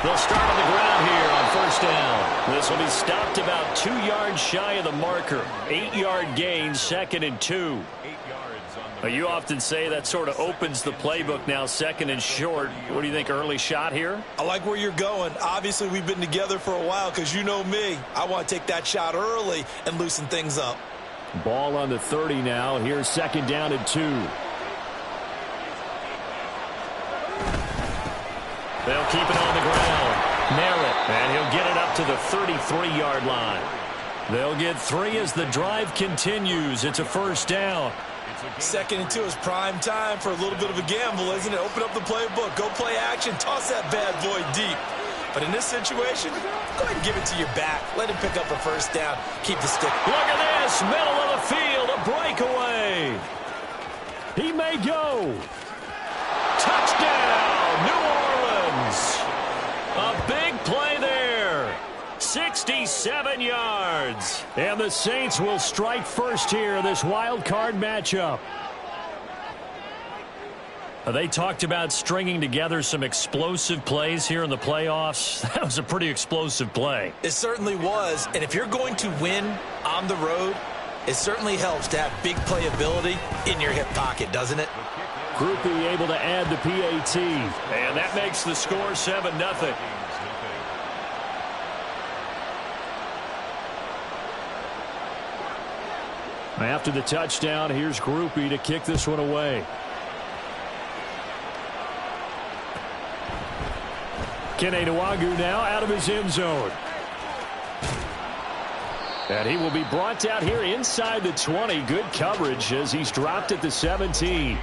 They'll start on the ground here on first down. This will be stopped about 2 yards shy of the marker. 8-yard gain, 2nd and 2. You often say that sort of opens the playbook now, 2nd and short. What do you think, early shot here? I like where you're going. Obviously, we've been together for a while because you know me. I want to take that shot early and loosen things up. Ball on the 30 now. Here's 2nd down and 2. They'll keep it on the ground. Merritt, and he'll get it up to the 33-yard line. They'll get 3 as the drive continues. It's a first down. 2nd and 2 is prime time for a little bit of a gamble, isn't it? Open up the playbook, go play action, toss that bad boy deep. But in this situation, go ahead and give it to your back. Let him pick up a first down. Keep the stick. Look at this, middle of the field, a breakaway. He may go. Touchdown, New Orleans. A big play there. 67 yards. And the Saints will strike first here, this wild card matchup. They talked about stringing together some explosive plays here in the playoffs. That was a pretty explosive play. It certainly was. And if you're going to win on the road, it certainly helps to have big playability in your hip pocket, doesn't it? Groupie able to add the PAT. And that makes the score 7-0. After the touchdown, here's Groupie to kick this one away. Kene Nwangwu now out of his end zone. And he will be brought out here inside the 20. Good coverage as he's dropped at the 17.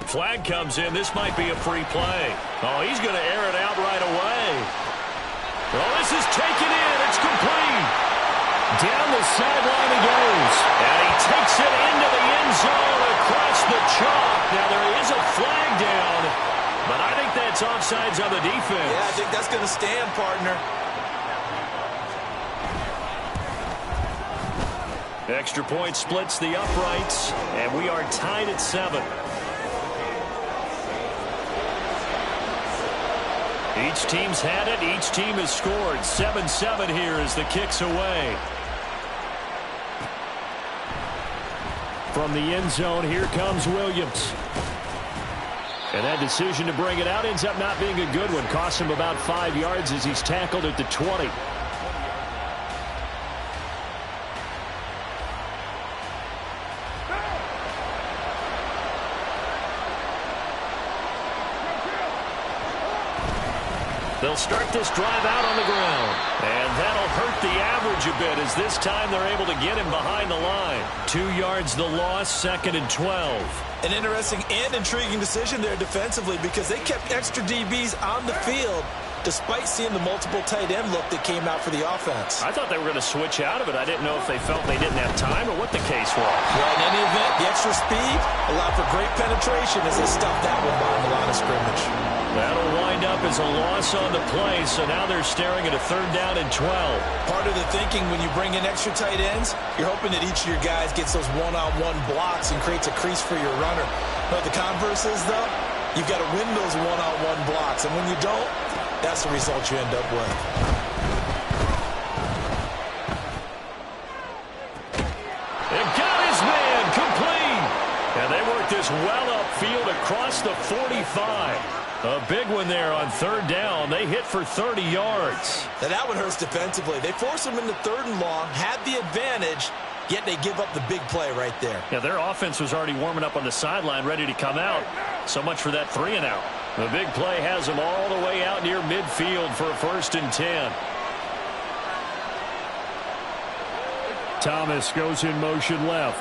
Flag comes in. This might be a free play. Oh, he's going to air it out right away. Oh, this is taken in. It's complete. Down the sideline he goes. And he takes it into the end zone across the chalk. Now, there is a flag down, but I think that's offsides on the defense. Yeah, I think that's going to stand, partner. Extra point splits the uprights, and we are tied at 7. Each team's had it. Each team has scored. 7-7 here as the kick's away. From the end zone, here comes Williams. And that decision to bring it out ends up not being a good one. Costs him about 5 yards as he's tackled at the 20. They'll start this drive out on the ground. And that'll hurt the average a bit as this time they're able to get him behind the line. 2 yards the loss, 2nd and 12. An interesting and intriguing decision there defensively because they kept extra DBs on the field despite seeing the multiple tight end look that came out for the offense. I thought they were going to switch out of it. I didn't know if they felt they didn't have time or what the case was. Well, in any event, the extra speed allowed for great penetration as they stuffed that one behind the line of scrimmage. That'll wind up as a loss on the play, so now they're staring at a 3rd down and 12. Part of the thinking when you bring in extra tight ends, you're hoping that each of your guys gets those one-on-one blocks and creates a crease for your runner. But the converse is, though, you've got to win those one-on-one blocks, and when you don't, that's the result you end up with. They've got his man complete. And they work this well upfield across the 45. A big one there on 3rd down. They hit for 30 yards. Now that one hurts defensively. They force them into 3rd and long, had the advantage, yet they give up the big play right there. Yeah, their offense was already warming up on the sideline, ready to come out. So much for that 3 and out. The big play has them all the way out near midfield for a 1st and 10. Thomas goes in motion left.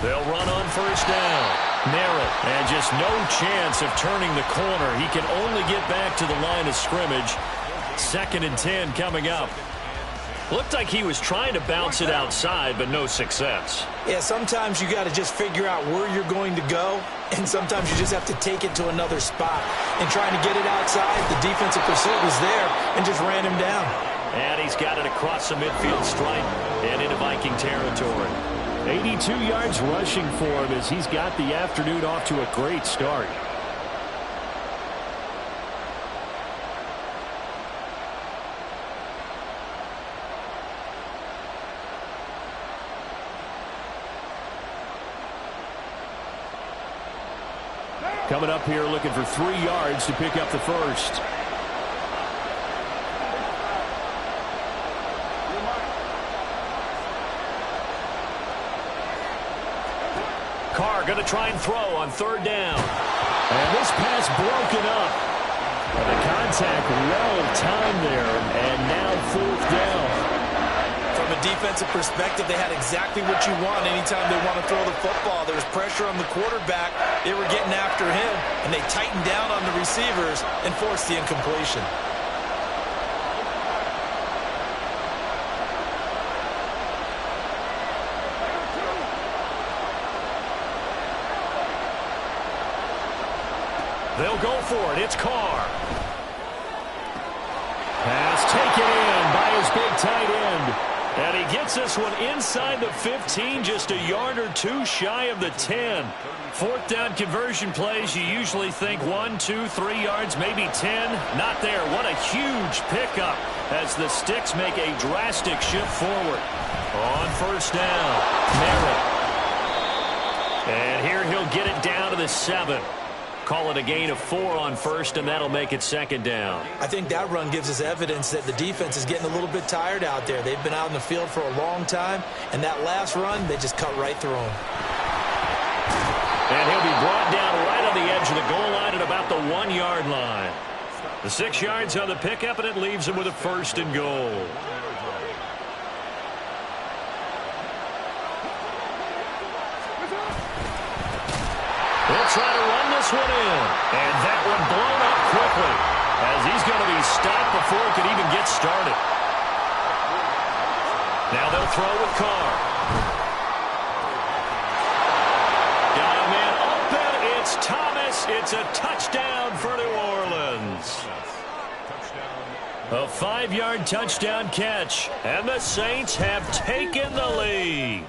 They'll run on 1st down. Merritt, and just no chance of turning the corner. He can only get back to the line of scrimmage. 2nd and 10 coming up. Looked like he was trying to bounce it outside, but no success. Yeah, sometimes you got to just figure out where you're going to go, and sometimes you just have to take it to another spot. And trying to get it outside, the defensive pursuit was there and just ran him down. And he's got it across the midfield stripe and into Viking territory. 82 yards rushing for him as he's got the afternoon off to a great start. Coming up here looking for 3 yards to pick up the first. Carr going to try and throw on 3rd down. And this pass broken up. And the contact well timed there. And now 4th down. From a defensive perspective, they had exactly what you want anytime they want to throw the football. There was pressure on the quarterback. They were getting after him, and they tightened down on the receivers and forced the incompletion. They'll go for it. It's Carr. Pass taken in by his big tight end. And he gets this one inside the 15, just a yard or 2 shy of the 10. 4th down conversion plays, you usually think 1, 2, 3 yards, maybe 10. Not there. What a huge pickup as the Sticks make a drastic shift forward. On 1st down, Merritt. And here he'll get it down to the 7. Call it a gain of 4 on 1st, and that'll make it 2nd down. I think that run gives us evidence that the defense is getting a little bit tired out there. They've been out in the field for a long time, and that last run, they just cut right through him. And he'll be brought down right on the edge of the goal line at about the 1-yard line. The 6 yards on the pickup, and it leaves him with a 1st and goal. They'll try to run this one in. And that one blown up quickly as he's going to be stopped before it could even get started. Now they'll throw with Carr. Got a man open. It's Thomas. It's a touchdown for New Orleans. A 5-yard touchdown catch. And the Saints have taken the lead.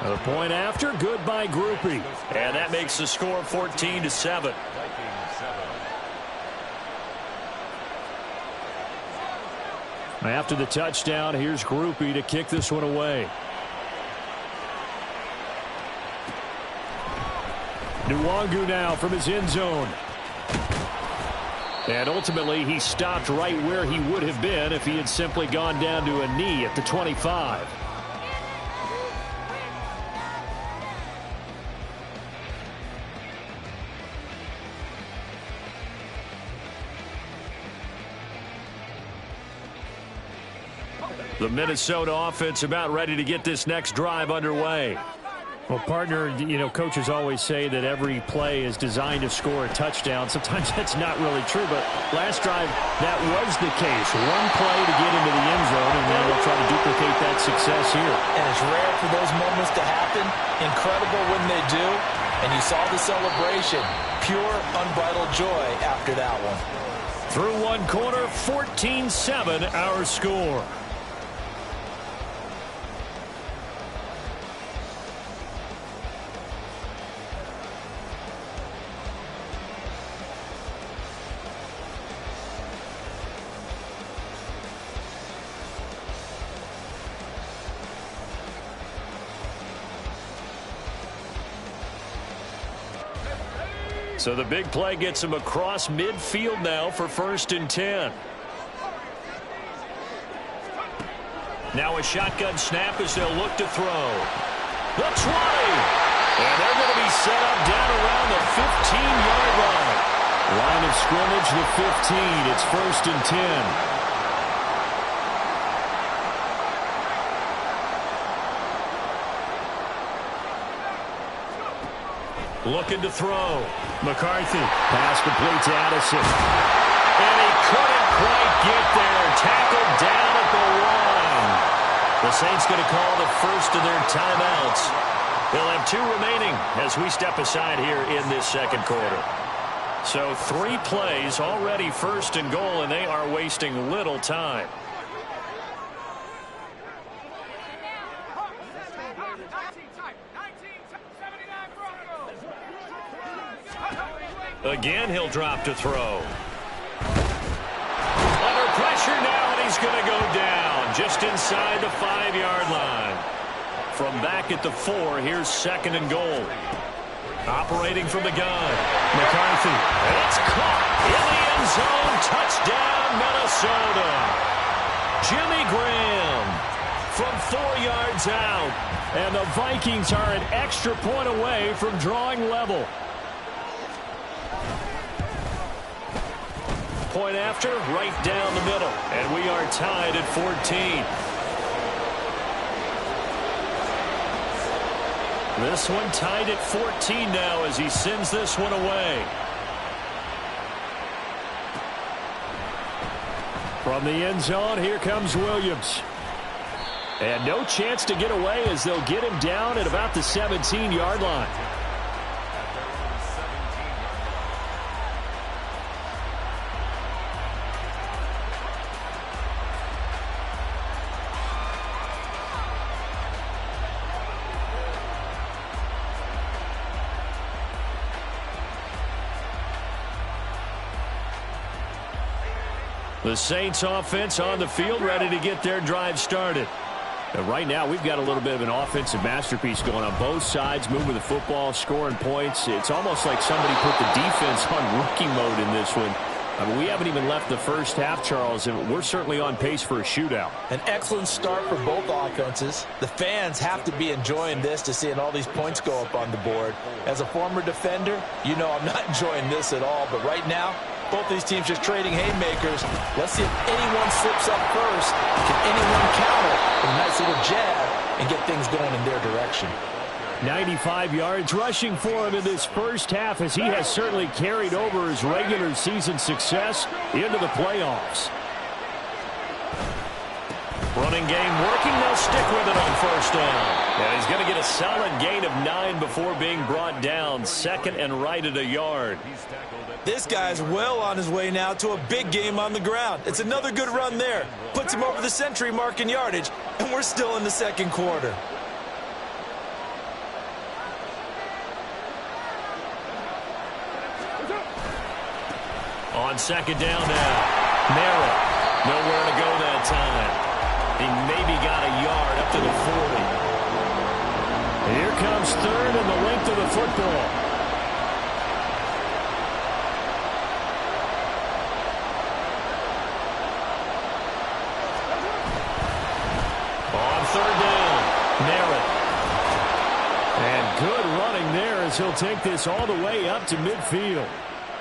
A point after, good by Groupie. And that makes the score 14-7. After the touchdown, here's Groupie to kick this one away. Nwangu now from his end zone. And ultimately, he stopped right where he would have been if he had simply gone down to a knee at the 25. The Minnesota offense about ready to get this next drive underway. Well, partner, you know, coaches always say that every play is designed to score a touchdown. Sometimes that's not really true, but last drive, that was the case. One play to get into the end zone, and then they'll try to duplicate that success here. And it's rare for those moments to happen. Incredible when they do. And you saw the celebration. Pure, unbridled joy after that one. Through one quarter, 14-7 our score. So the big play gets him across midfield now for 1st and 10. Now a shotgun snap as they'll look to throw. The 20! And they're going to be set up down around the 15-yard line. Line of scrimmage, the 15. It's 1st and 10. Looking to throw. McCarthy. Pass complete to Addison. And he couldn't quite get there. Tackled down at the 1. The Saints going to call the first of their timeouts. They'll have 2 remaining as we step aside here in this second quarter. So 3 plays already first and goal, and they are wasting little time. Again, he'll drop to throw. Under pressure now, and he's going to go down just inside the 5-yard line. From back at the 4, here's second and goal. Operating from the gun, McCarthy. And it's caught in the end zone. Touchdown, Minnesota. Jimmy Graham from 4 yards out. And the Vikings are an extra point away from drawing level. Point after, right down the middle. And we are tied at 14. This one tied at 14 now as he sends this one away. From the end zone, here comes Williams. And no chance to get away as they'll get him down at about the 17-yard line. The Saints offense on the field, ready to get their drive started. And right now, we've got a little bit of an offensive masterpiece going on both sides, moving the football, scoring points. It's almost like somebody put the defense on rookie mode in this one. I mean, we haven't even left the first half, Charles, and we're certainly on pace for a shootout. An excellent start for both offenses. The fans have to be enjoying this to seeing all these points go up on the board. As a former defender, you know I'm not enjoying this at all, but right now, both these teams just trading haymakers. Let's see if anyone slips up first. Can anyone counter with a nice little jab and get things going in their direction? 95 yards rushing for him in this first half as he has certainly carried over his regular season success into the playoffs. Running game working. They'll stick with it on first down. And he's going to get a solid gain of 9 before being brought down. Second and right at a yard. This guy's well on his way now to a big game on the ground. It's another good run there. Puts him over the century mark in yardage, and we're still in the second quarter. On second down now. Merritt. Nowhere to go that time. He maybe got a yard up to the 40. Here comes third and the length of the football. On third down, Merritt. And good running there as he'll take this all the way up to midfield.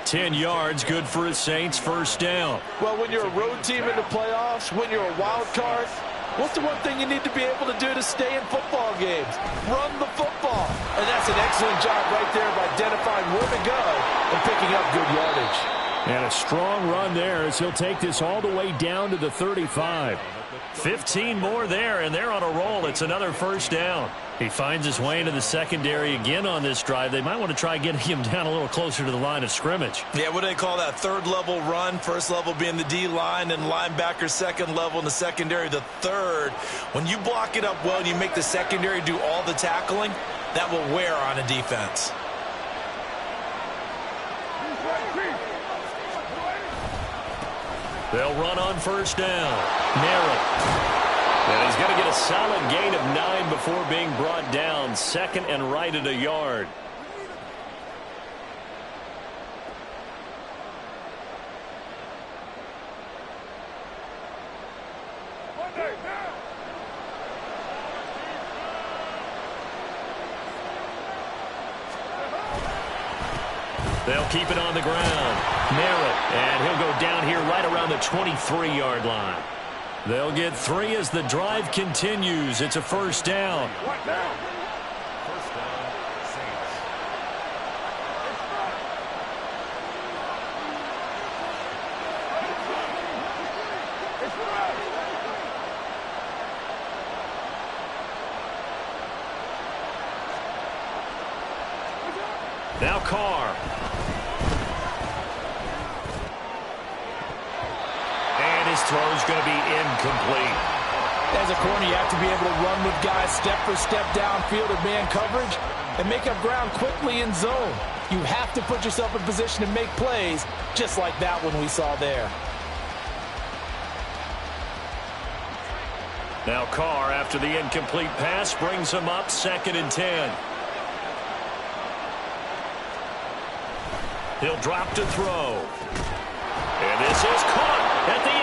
10 yards, good for his Saints, first down. Well, when you're a road team in the playoffs, when you're a wild card, what's the one thing you need to be able to do to stay in football games? Run the football. And that's an excellent job right there of identifying where to go and picking up good yardage. And a strong run there as he'll take this all the way down to the 35. 15 more there, and they're on a roll. It's another first down. He finds his way into the secondary again on this drive. They might want to try getting him down a little closer to the line of scrimmage. Yeah, what do they call that? Third level run. First level being the D-line and linebacker. Second level in the secondary, the third. When you block it up well and you make the secondary do all the tackling, that will wear on a defense. They'll run on first down. Merritt. And he's going to get a solid gain of 9 before being brought down. Second and right at a yard. They'll keep it on the ground. Merritt. And he'll go down here right around the 23-yard line. They'll get 3 as the drive continues. It's a first down. What now? First down, Saints. Carr. And his throw is going to be incomplete. As a corner, you have to be able to run with guys step for step downfield or man coverage and make up ground quickly in zone. You have to put yourself in position to make plays, just like that one we saw there. Now Carr, after the incomplete pass, brings him up 2nd and 10. He'll drop to throw. And this is caught at the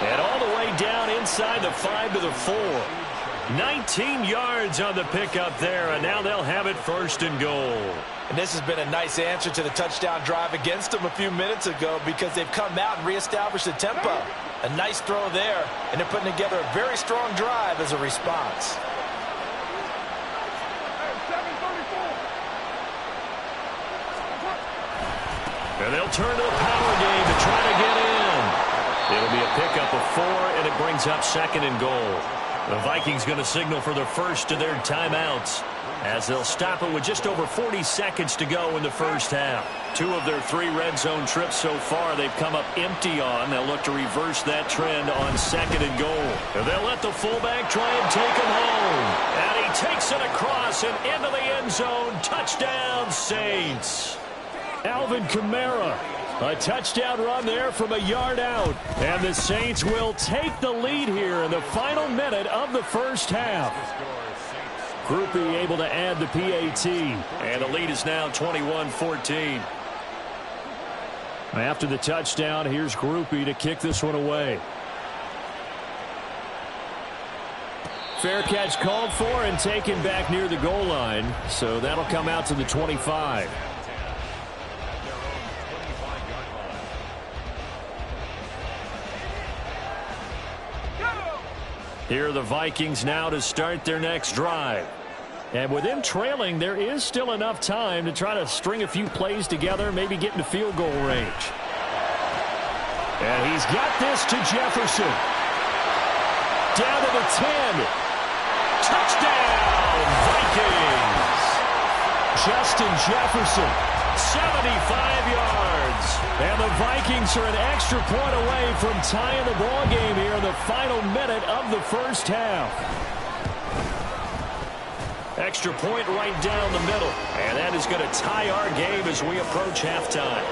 8. And all the way down inside the 5 to the 4. 19 yards on the pickup there, and now they'll have it 1st and goal. And this has been a nice answer to the touchdown drive against them a few minutes ago because they've come out and reestablished the tempo. A nice throw there, and they're putting together a very strong drive as a response. And they'll turn to the power game to try to get in. It'll be a pickup of 4, and it brings up 2nd and goal. The Vikings going to signal for the first of their timeouts as they'll stop it with just over 40 seconds to go in the first half. 2 of their 3 red zone trips so far they've come up empty on. They'll look to reverse that trend on 2nd and goal. And they'll let the fullback try and take him home. And he takes it across and into the end zone. Touchdown, Saints. Alvin Kamara. A touchdown run there from a yard out. And the Saints will take the lead here in the final minute of the first half. Groupie able to add the PAT. And the lead is now 21-14. After the touchdown, here's Groupie to kick this one away. Fair catch called for and taken back near the goal line. So that'll come out to the 25. Here are the Vikings now to start their next drive. And with them trailing, there is still enough time to try to string a few plays together, maybe get into field goal range. And he's got this to Jefferson. Down to the 10. Touchdown, Vikings! Justin Jefferson, 75 yards. And the Vikings are an extra point away from tying the ball game here in the final minute of the first half. Extra point right down the middle. And that is going to tie our game as we approach halftime.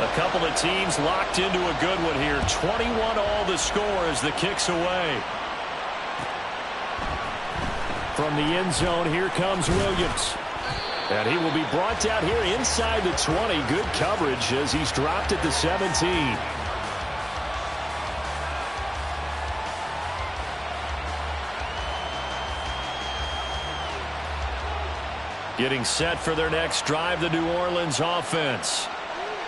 A couple of teams locked into a good one here. 21 all the score as the kick's away. From the end zone, here comes Williams. And he will be brought down here inside the 20. Good coverage as he's dropped at the 17. Getting set for their next drive, the New Orleans offense.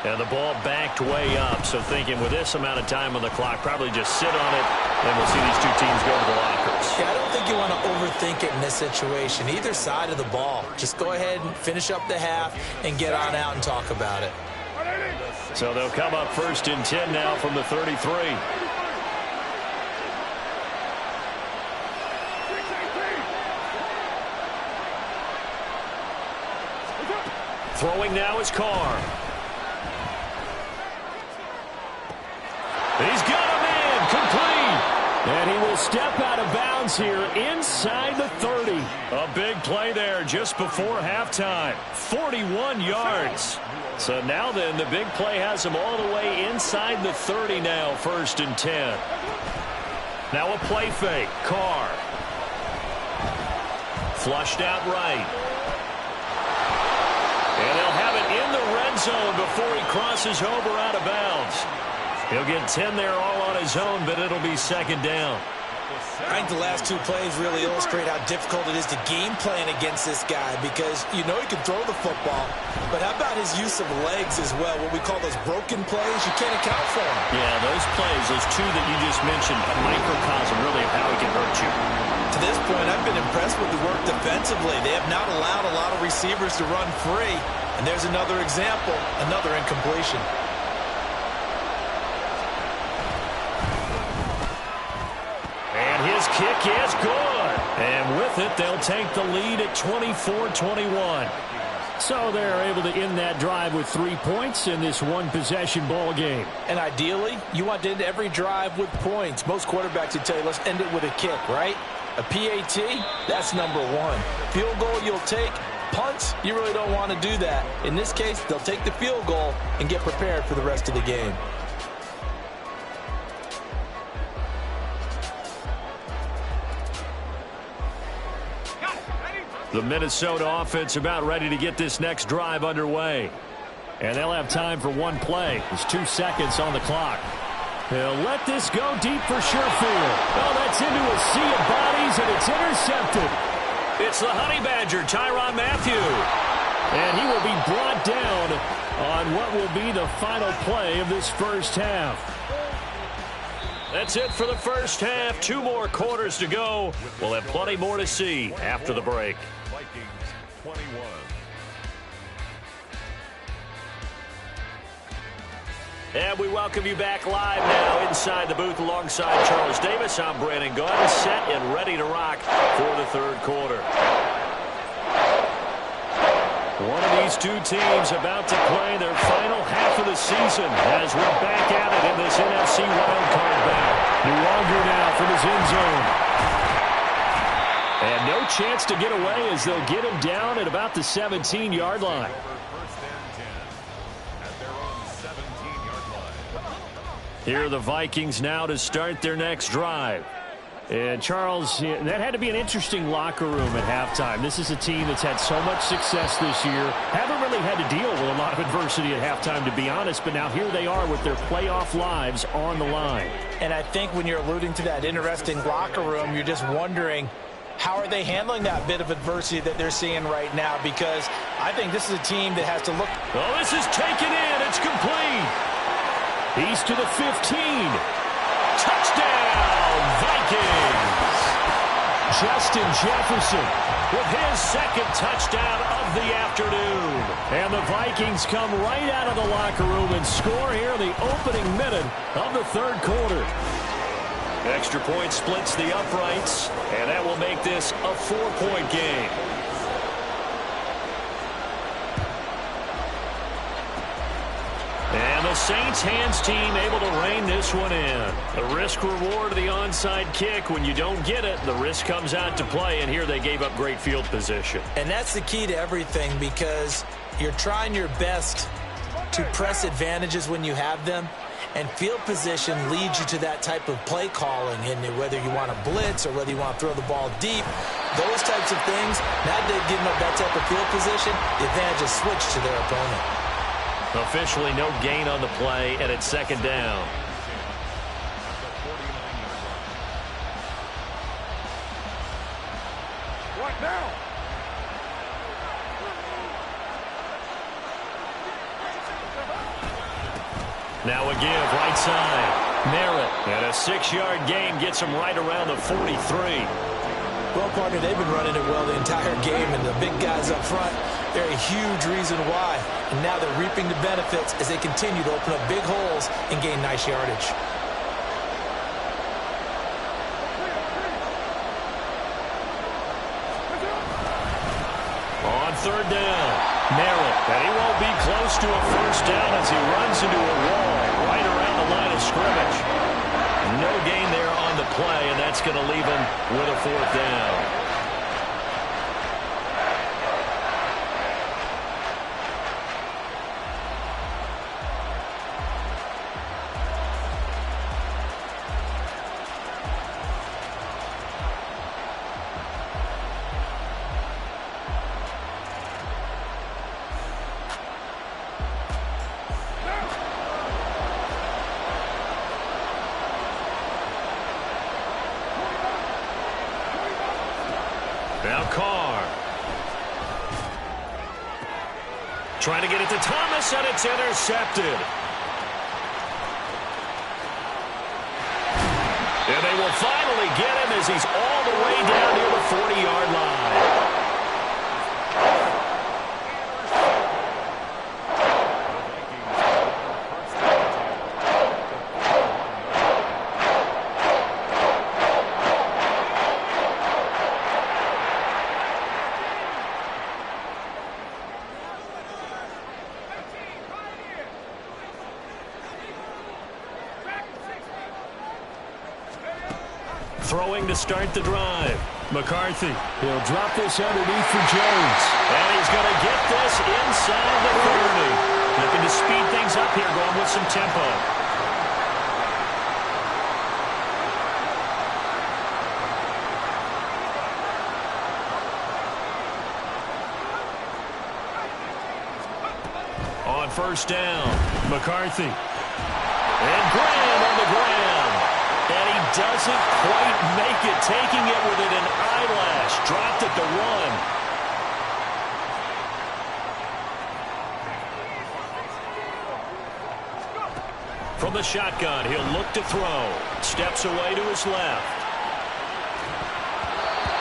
And the ball backed way up. So thinking with this amount of time on the clock, probably just sit on it, and we'll see these two teams go to the lockers. Yeah, I don't think you want to overthink it in this situation. Either side of the ball. Just go ahead and finish up the half and get on out and talk about it. So they'll come up 1st and 10 now from the 33. Throwing now is Carr. He's got him in, complete. And he will step out of bounds here inside the 30. A big play there just before halftime. 41 yards. So now then, the big play has him all the way inside the 30 now, 1st and 10. Now a play fake. Carr. Flushed out right. And they'll have it in the red zone before he crosses over out of bounds. He'll get 10 there all on his own, but it'll be 2nd down. I think the last 2 plays really illustrate how difficult it is to game plan against this guy because you know he can throw the football, but how about his use of legs as well, what we call those broken plays? You can't account for them. Yeah, those plays, those 2 that you just mentioned, a microcosm really of how he can hurt you. To this point, I've been impressed with the work defensively. They have not allowed a lot of receivers to run free, and there's another example, another incompletion. His kick is good. And with it, they'll take the lead at 24-21. So they're able to end that drive with 3 points in this one-possession ball game. And ideally, you want to end every drive with points. Most quarterbacks would tell you, let's end it with a kick, right? A PAT, that's number one. Field goal you'll take. Punts, you really don't want to do that. In this case, they'll take the field goal and get prepared for the rest of the game. The Minnesota offense about ready to get this next drive underway. And they'll have time for one play. There's 2 seconds on the clock. They'll let this go deep for Sherfield. Oh, that's into a sea of bodies, and it's intercepted. It's the Honey Badger, Tyrann Mathieu. And he will be brought down on what will be the final play of this first half. That's it for the first half. 2 more quarters to go. We'll have plenty more to see after the break. Vikings 21. And we welcome you back live now inside the booth alongside Charles Davis. I'm Brandon Gunn, set and ready to rock for the third quarter. One of these two teams about to play their final half of the season as we're back at it in this NFC wildcard battle. New now from his end zone. And no chance to get away as they'll get him down at about the 17-yard line. First and 10 at their own 17-yard line. Here are the Vikings now to start their next drive. And, Charles, that had to be an interesting locker room at halftime. This is a team that's had so much success this year. Haven't really had to deal with a lot of adversity at halftime, to be honest. But now here they are with their playoff lives on the line. And I think when you're alluding to that interesting locker room, you're just wondering, how are they handling that bit of adversity that they're seeing right now? Because I think this is a team that has to look. Oh, this is taken in. It's complete. He's to the 15. Touchdown, Vikings. Justin Jefferson with his second touchdown of the afternoon. And the Vikings come right out of the locker room and score here in the opening minute of the third quarter. Extra point splits the uprights, and that will make this a 4-point game. And the Saints hands team able to rein this one in. The risk reward of the onside kick. When you don't get it, the risk comes out to play, and here they gave up great field position. And that's the key to everything, because you're trying your best to press advantages when you have them. And field position leads you to that type of play calling, and whether you want to blitz or whether you want to throw the ball deep, those types of things, now they're giving up that type of field position, the advantage is switched to their opponent. Officially no gain on the play, and it's second down. What now? Now a give, right side. Merritt, and a 6-yard gain gets him right around the 43. Well, partner, they've been running it well the entire game, and the big guys up front, they're a huge reason why. And now they're reaping the benefits as they continue to open up big holes and gain nice yardage. On third down, Merritt, and he won't be close to a first down as he runs into a wall right around the line of scrimmage. No gain there on the play, and that's going to leave him with a fourth down. Now Carr. Trying to get it to Thomas, and it's intercepted. And they will finally get him as he's all the way down near the 40-yard line. Throwing to start the drive. McCarthy. He'll drop this underneath for Jones. And he's going to get this inside the 30. Looking to speed things up here, going with some tempo. On first down, McCarthy. And Graham on the ground. And he doesn't quite make it, taking it within an eyelash. Dropped at the 1. From the shotgun, he'll look to throw. Steps away to his left.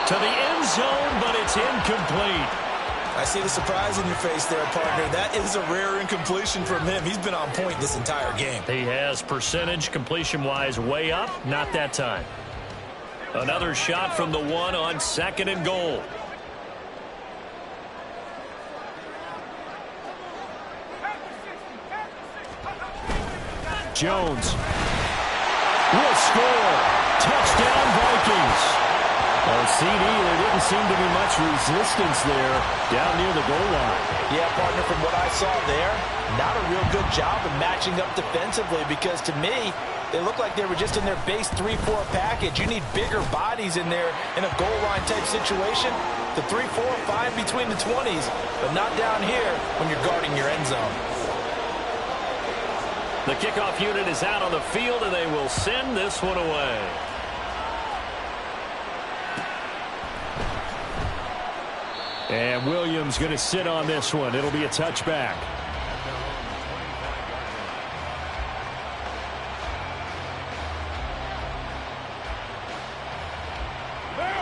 To the end zone, but it's incomplete. I see the surprise in your face there, partner. That is a rare incompletion from him. He's been on point this entire game. He has percentage completion-wise way up. Not that time. Another shot from the 1 on 2nd and goal. Jones will score. Touchdown, Vikings. Well, CD, there didn't seem to be much resistance there down near the goal line. Yeah, partner, from what I saw there, not a real good job of matching up defensively because to me, they look like they were just in their base 3-4 package. You need bigger bodies in there in a goal line type situation. The 3, 4, 5 between the 20s, but not down here when you're guarding your end zone. The kickoff unit is out on the field, and they will send this one away. And Williams going to sit on this one. It'll be a touchback.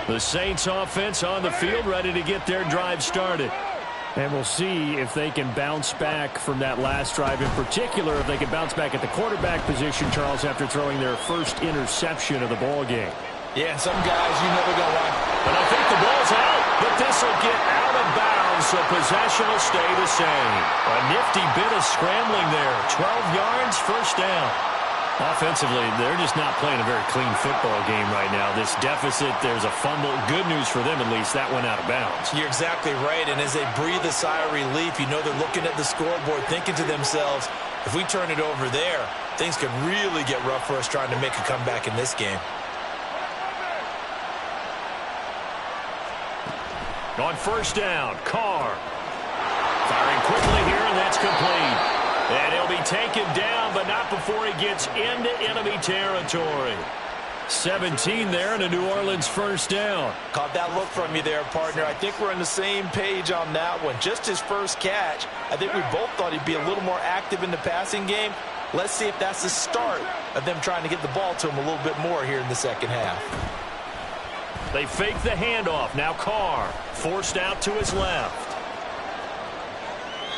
The Saints offense on the field, ready to get their drive started. And we'll see if they can bounce back from that last drive. In particular, if they can bounce back at the quarterback position, Charles, after throwing their first interception of the ball game. Yeah, and some guys, you know they're going to want. But I think the ball's out. But this will get out of bounds, so possession will stay the same. A nifty bit of scrambling there. 12 yards, first down. Offensively, they're just not playing a very clean football game right now. This deficit, there's a fumble. Good news for them, at least. That went out of bounds. You're exactly right, and as they breathe a sigh of relief, you know they're looking at the scoreboard, thinking to themselves, if we turn it over there, things could really get rough for us trying to make a comeback in this game. On first down, Carr. Firing quickly here, and that's complete. And he'll be taken down, but not before he gets into enemy territory. 17 there, and a New Orleans first down. Caught that look from you there, partner. I think we're on the same page on that one. Just his first catch. I think we both thought he'd be a little more active in the passing game. Let's see if that's the start of them trying to get the ball to him a little bit more here in the second half. They fake the handoff. Now Carr forced out to his left.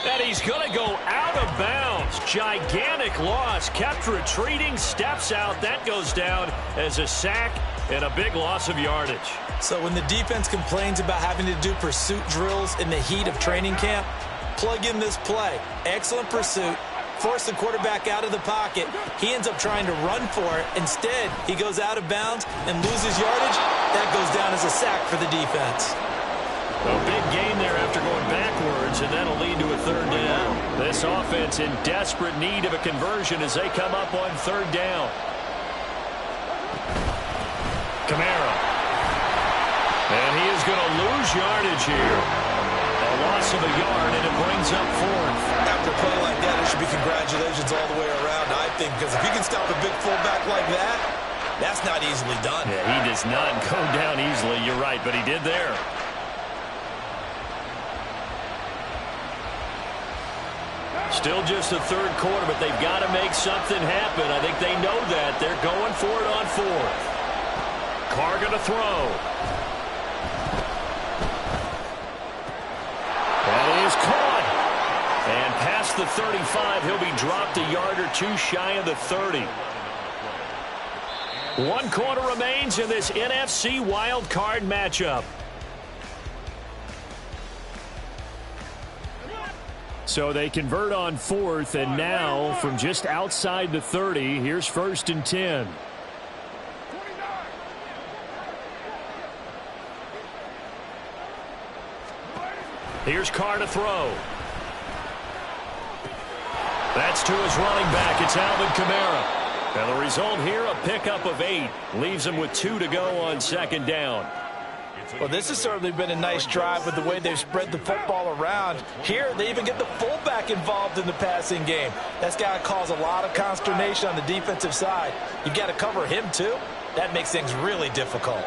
And he's going to go out of bounds. Gigantic loss. Kept retreating. Steps out. That goes down as a sack and a big loss of yardage. So when the defense complains about having to do pursuit drills in the heat of training camp, plug in this play. Excellent pursuit. Force the quarterback out of the pocket. He ends up trying to run for it. Instead, he goes out of bounds and loses yardage. That goes down as a sack for the defense. A big gain there after going backwards, and that'll lead to a third down. This offense in desperate need of a conversion as they come up on third down. Kamara. And he is going to lose yardage here. A loss of a yard, and it brings up fourth. After a play like that, it should be congratulations all the way around, I think, because if you can stop a big fullback like that, that's not easily done. Yeah, he does not go down easily. You're right, but he did there. Still just the third quarter, but they've got to make something happen. I think they know that. They're going for it on fourth. Carr going to throw. That is caught. And past the 35, he'll be dropped a yard or two shy of the 30. 1 quarter remains in this NFC wild card matchup. So they convert on fourth, and now from just outside the 30, here's 1st and 10. Here's Carr to throw. That's to his running back. It's Alvin Kamara. And the result here, a pickup of 8. Leaves him with 2 to go on second down. Well, this has certainly been a nice drive with the way they've spread the football around. Here, they even get the fullback involved in the passing game. That's got to cause a lot of consternation on the defensive side. You've got to cover him, too. That makes things really difficult.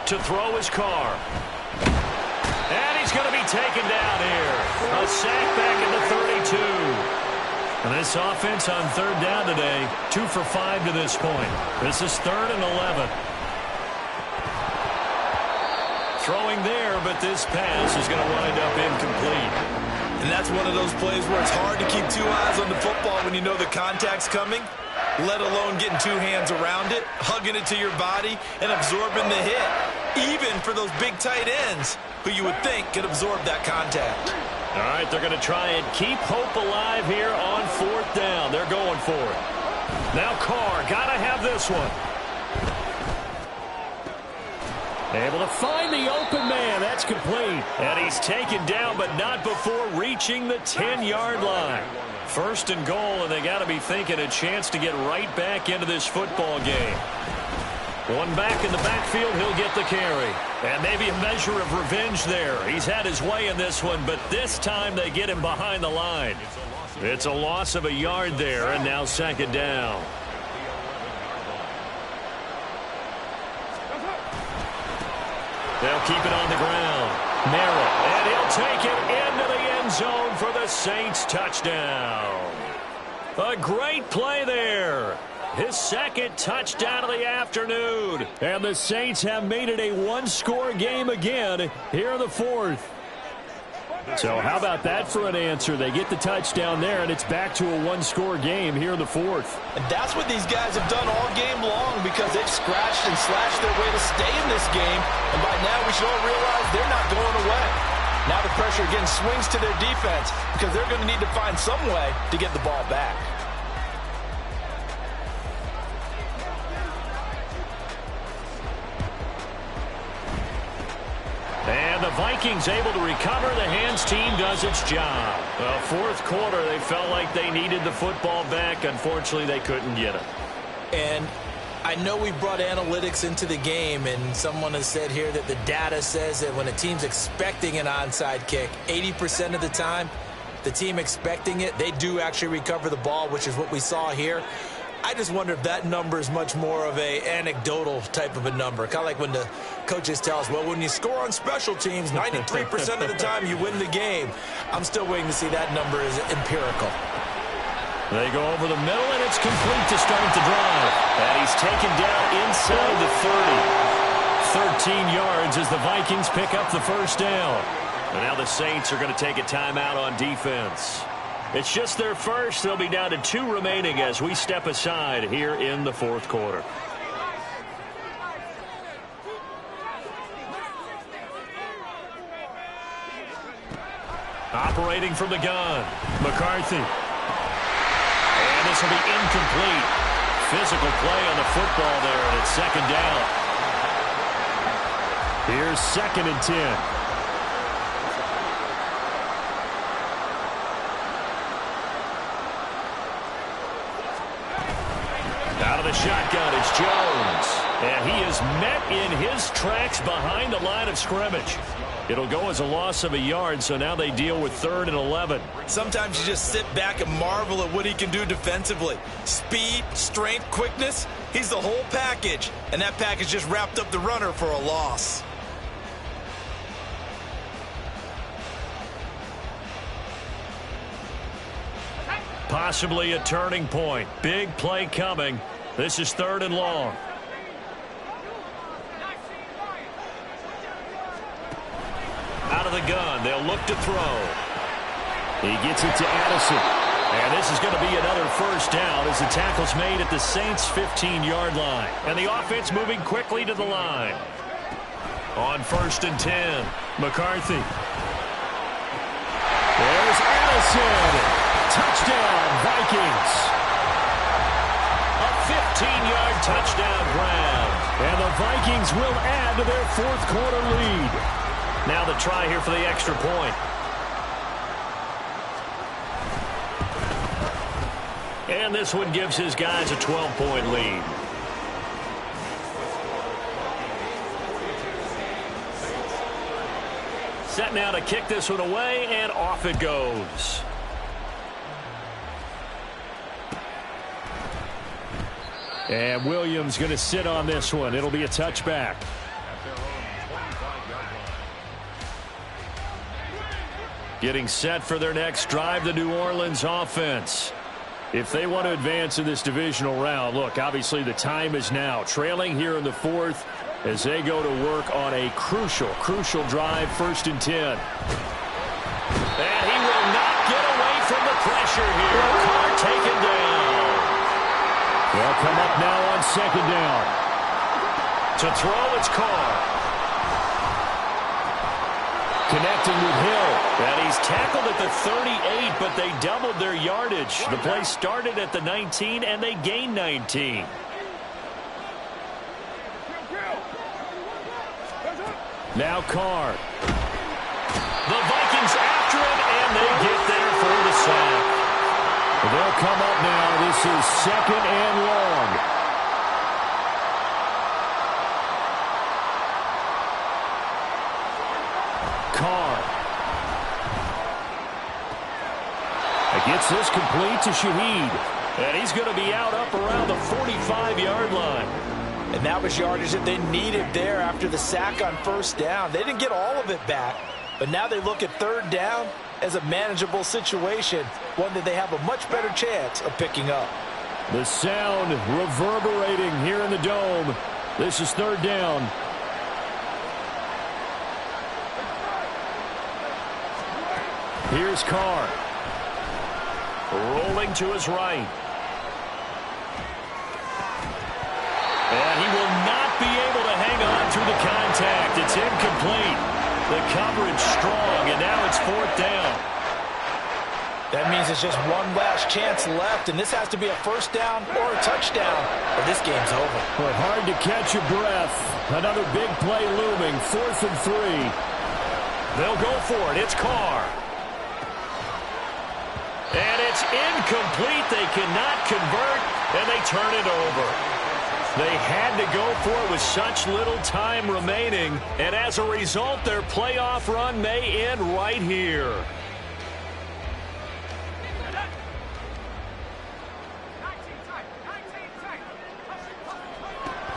To throw his Carr. And he's going to be taken down here. A sack back in the 32. And this offense on third down today, 2 for 5 to this point. This is 3rd and 11. Throwing there, but this pass is going to wind up incomplete. And that's one of those plays where it's hard to keep 2 eyes on the football when you know the contact's coming, let alone getting 2 hands around it, hugging it to your body, and absorbing the hit. Even for those big tight ends who you would think could absorb that contact. All right, they're going to try and keep hope alive here on 4th down. They're going for it. Now Carr, got to have this one. Able to find the open man. That's complete. And he's taken down, but not before reaching the 10-yard line. 1st and goal, and they got to be thinking a chance to get right back into this football game. One back in the backfield, he'll get the carry. And maybe a measure of revenge there. He's had his way in this one, but this time they get him behind the line. It's a loss of a yard there, and now 2nd down. They'll keep it on the ground. Merrill, and he'll take it into the end zone for the Saints touchdown. A great play there. His 2nd touchdown of the afternoon. And the Saints have made it a 1-score game again here in the 4th. So how about that for an answer? They get the touchdown there, and it's back to a 1-score game here in the 4th. And that's what these guys have done all game long because they've scratched and slashed their way to stay in this game. And by now we should all realize they're not going away. Now the pressure again swings to their defense because they're going to need to find some way to get the ball back. And the Vikings able to recover. The hands team does its job. Well, 4th quarter, they felt like they needed the football back. Unfortunately, they couldn't get it. And I know we brought analytics into the game, and someone has said here that the data says that when a team's expecting an onside kick, 80% of the time, the team expecting it, they do actually recover the ball, which is what we saw here. I just wonder if that number is much more of a anecdotal type of a number. Kind of like when the coaches tell us, well, when you score on special teams, 93% of the time you win the game. I'm still waiting to see that number is empirical. They go over the middle, and it's complete to start the drive. And he's taken down inside the 30. 13 yards as the Vikings pick up the 1st down. And now the Saints are going to take a timeout on defense. It's just their first. They'll be down to 2 remaining as we step aside here in the 4th quarter. Operating from the gun, McCarthy. And this will be incomplete. Physical play on the football there, and it's 2nd down. Here's 2nd and 10. Out of the shotgun, it's Jones. And he is met in his tracks behind the line of scrimmage. It'll go as a loss of a yard, so now they deal with 3rd and 11. Sometimes you just sit back and marvel at what he can do defensively. Speed, strength, quickness, he's the whole package. And that package just wrapped up the runner for a loss. Possibly a turning point. Big play coming. This is 3rd and long. Out of the gun. They'll look to throw. He gets it to Addison. And this is going to be another 1st down as the tackle's made at the Saints' 15-yard line. And the offense moving quickly to the line. On 1st and 10, McCarthy. There's Addison. Touchdown, Vikings. A 15-yard touchdown grab. And the Vikings will add to their fourth quarter lead. Now the try here for the extra point. And this one gives his guys a 12-point lead. Set now to kick this one away, and off it goes. And Williams going to sit on this one. It'll be a touchback. Getting set for their next drive, the New Orleans offense. If they want to advance in this divisional round, look, obviously the time is now. Trailing here in the fourth as they go to work on a crucial drive, 1st and 10. And he will not get away from the pressure here. Carr taken down. They'll come up now on 2nd down. To throw, it's Carr. Connecting with Hill. And he's tackled at the 38, but they doubled their yardage. The play started at the 19, and they gained 19. Now Carr. The Vikings after him, and they get there for the sack. They'll come up now. This is 2nd and long. Carr. Gets this complete to Shaheed. And he's going to be out up around the 45-yard line. And that was yardage that they needed there after the sack on 1st down. They didn't get all of it back, but now they look at 3rd down as a manageable situation, one that they have a much better chance of picking up. The sound reverberating here in the dome. This is 3rd down. Here's Carr. Rolling to his right. And he will not be able to hang on through the contact. It's incomplete. The coverage strong, and now it's 4th down. That means it's just one last chance left, and this has to be a 1st down or a touchdown, or this game's over. But hard to catch your breath. Another big play looming. 4th and 3. They'll go for it. It's Carr. And it's incomplete. They cannot convert, and they turn it over. They had to go for it with such little time remaining, and as a result, their playoff run may end right here.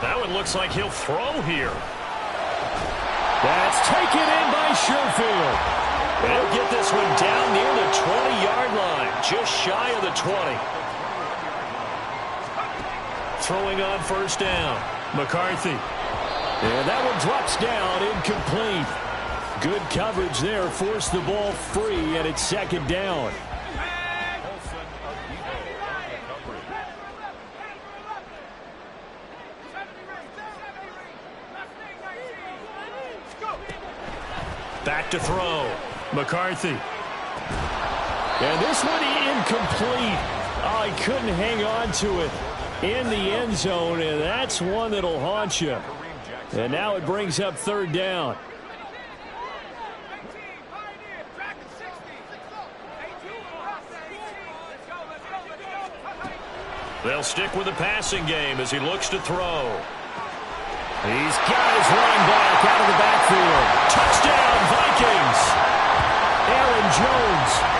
That one looks like he'll throw here. That's taken in by Sherfield. They'll get this one down near the 20-yard line, just shy of the 20. Throwing on 1st down. McCarthy. And that one drops down, incomplete. Good coverage there, forced the ball free, and it's 2nd down. Back to throw. McCarthy. And this one incomplete. Oh, he couldn't hang on to it in the end zone, and that's one that'll haunt you. And now it brings up 3rd down. They'll stick with the passing game as he looks to throw. He's got his running back out of the backfield. Touchdown, Vikings! Aaron Jones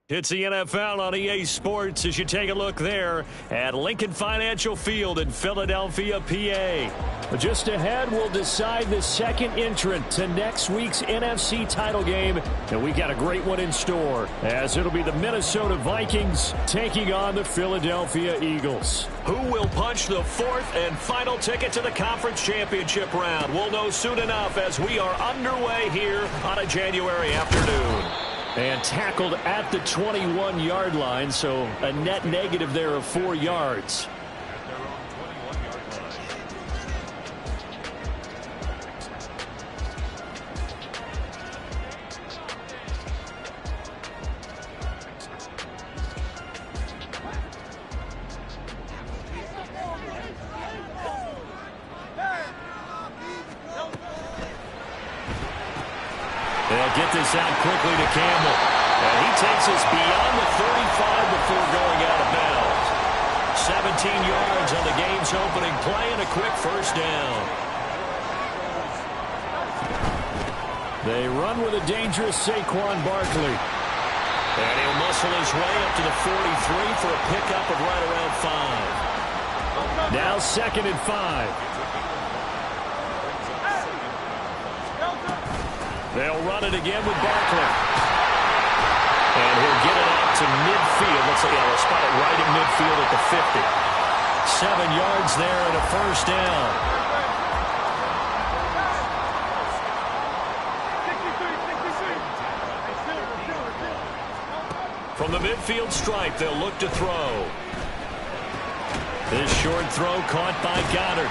It's the NFL on EA Sports as you take a look there at Lincoln Financial Field in Philadelphia, PA. Just ahead, we'll decide the second entrant to next week's NFC title game, and we got a great one in store, as it'll be the Minnesota Vikings taking on the Philadelphia Eagles. Who will punch the fourth and final ticket to the conference championship round? We'll know soon enough as we are underway here on a January afternoon. And tackled at the 21-yard line, so a net negative there of 4 yards. They'll get this out quickly to Campbell. And he takes us beyond the 35 before going out of bounds. 17 yards on the game's opening play and a quick first down. They run with a dangerous Saquon Barkley. And he'll muscle his way up to the 43 for a pickup of right around 5. Now 2nd and 5. They'll run it again with Barkley. And he'll get it out to midfield. Looks like they'll spot it right in midfield at the 50. 7 yards there and a first down. From the midfield stripe, they'll look to throw. This short throw caught by Goddard.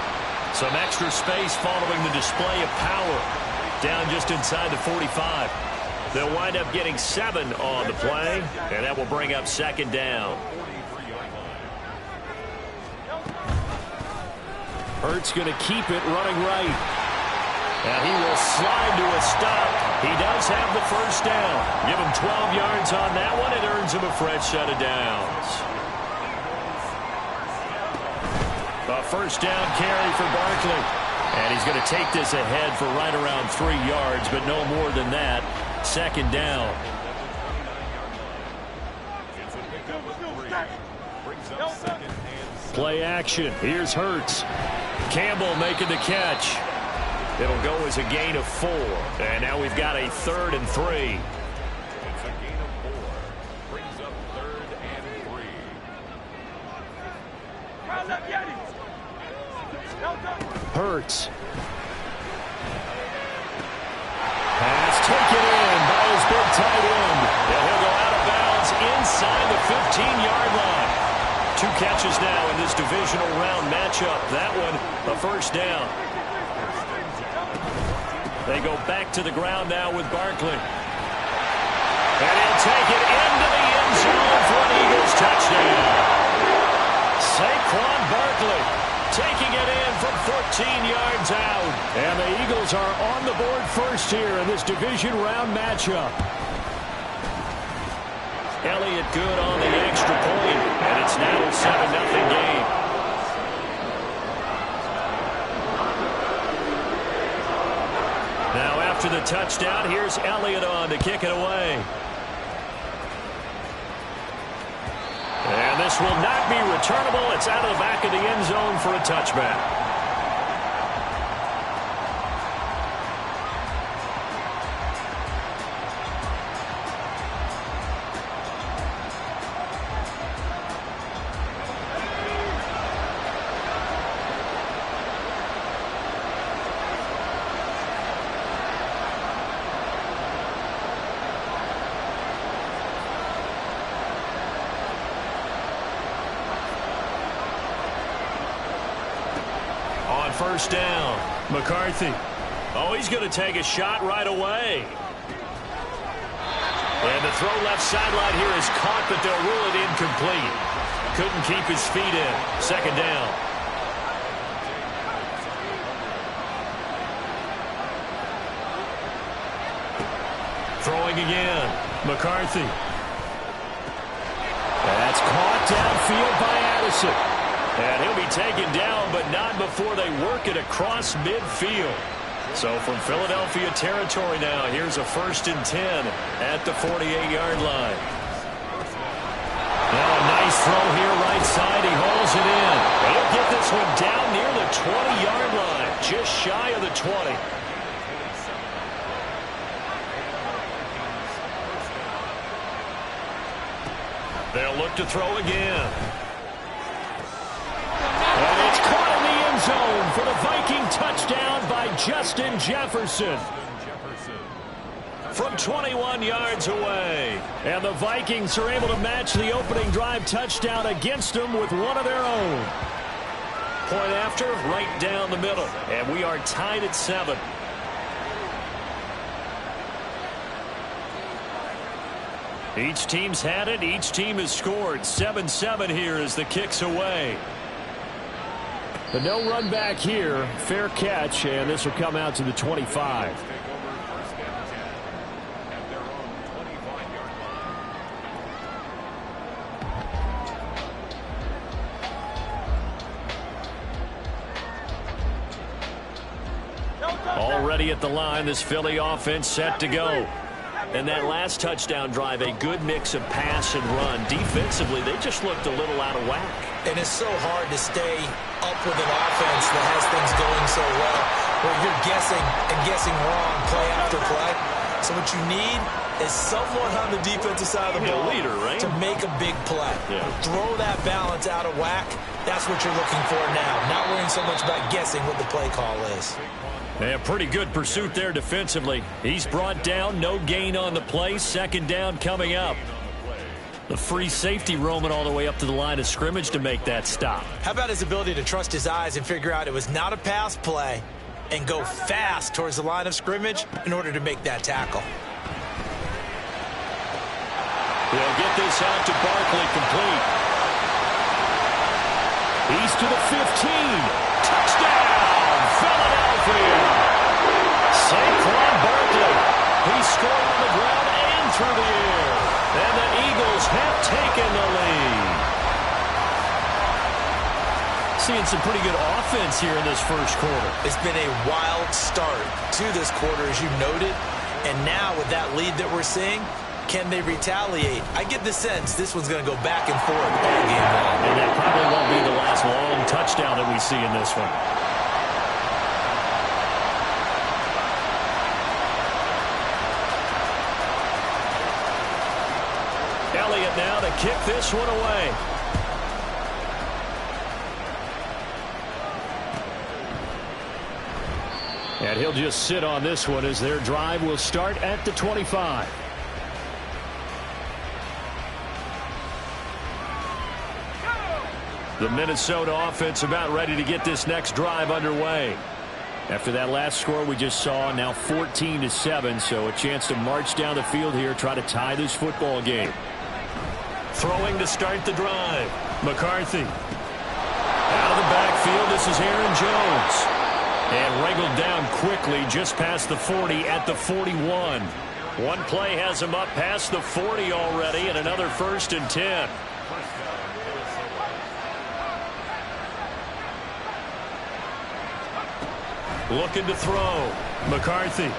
Some extra space following the display of power. Down just inside the 45. They'll wind up getting 7 on the play, and that will bring up 2nd down. Hurts going to keep it running right. And he will slide to a stop. He does have the first down. Give him 12 yards on that one. It earns him a fresh set of downs. A first down carry for Barkley. And he's going to take this ahead for right around 3 yards, but no more than that. 2nd down. Play action. Here's Hurts. Campbell making the catch. It'll go as a gain of 4. And now we've got a 3rd and 3. It's a gain of 4. Brings up 3rd and 3. Hurts. Pass taken in by his big tight end. And he'll go out of bounds inside the 15-yard line. 2 catches now in this divisional round matchup. That one, a first down. They go back to the ground now with Barkley. And he'll take it into the end zone for an Eagles touchdown. Saquon Barkley taking it in from 14 yards out. And the Eagles are on the board first here in this division round matchup. Elliott good on the extra point, and it's now a 7-0 game. Now after the touchdown, here's Elliott on to kick it away. And this will not be returnable. It's out of the back of the end zone for a touchback. First down. McCarthy. Oh, he's going to take a shot right away. And the throw left sideline here is caught, but they'll rule it incomplete. Couldn't keep his feet in. 2nd down. Throwing again. McCarthy. That's caught downfield by Addison. And he'll be taken down, but not before they work it across midfield. So from Philadelphia territory now, here's a 1st and 10 at the 48-yard line. Now a nice throw here right side. He hauls it in. He'll get this one down near the 20-yard line, just shy of the 20. They'll look to throw again. And it's caught in the end zone for the Viking touchdown by Justin Jefferson. From 21 yards away. And the Vikings are able to match the opening drive touchdown against them with one of their own. Point after, right down the middle. And we are tied at 7. Each team's had it. Each team has scored. 7-7 here as the kick's away. But no run back here. Fair catch, and this will come out to the 25. Already at the line, this Philly offense set to go. And that last touchdown drive, a good mix of pass and run. Defensively, they just looked a little out of whack. And it's so hard to stay up with an offense that has things going so well, where you're guessing and guessing wrong play after play. So what you need is someone on the defensive side of the ball, leader, right? to make a big play. Yeah. Throw that balance out of whack. That's what you're looking for now. Not worrying so much about guessing what the play call is. And pretty good pursuit there defensively. He's brought down, no gain on the play. Second down coming up. The free safety roaming all the way up to the line of scrimmage to make that stop. How about his ability to trust his eyes and figure out it was not a pass play and go fast towards the line of scrimmage in order to make that tackle. They'll get this out to Barkley, complete. He's to the 15. Touchdown, Philadelphia. Saquon Barkley. He scored on the ground and through the air. And the Eagles have taken the lead. Seeing some pretty good offense here in this first quarter. It's been a wild start to this quarter, as you noted. And now with that lead that we're seeing, can they retaliate? I get the sense this one's going to go back and forth all game long. And that probably won't be the last long touchdown that we see in this one. Elliott now to kick this one away. And he'll just sit on this one as their drive will start at the 25. The Minnesota offense about ready to get this next drive underway. After that last score we just saw, now 14-7, so a chance to march down the field here, try to tie this football game. Throwing to start the drive. McCarthy. Out of the backfield, this is Aaron Jones. And wriggled down quickly just past the 40 at the 41. One play has him up past the 40 already, and another 1st and 10. Looking to throw. McCarthy.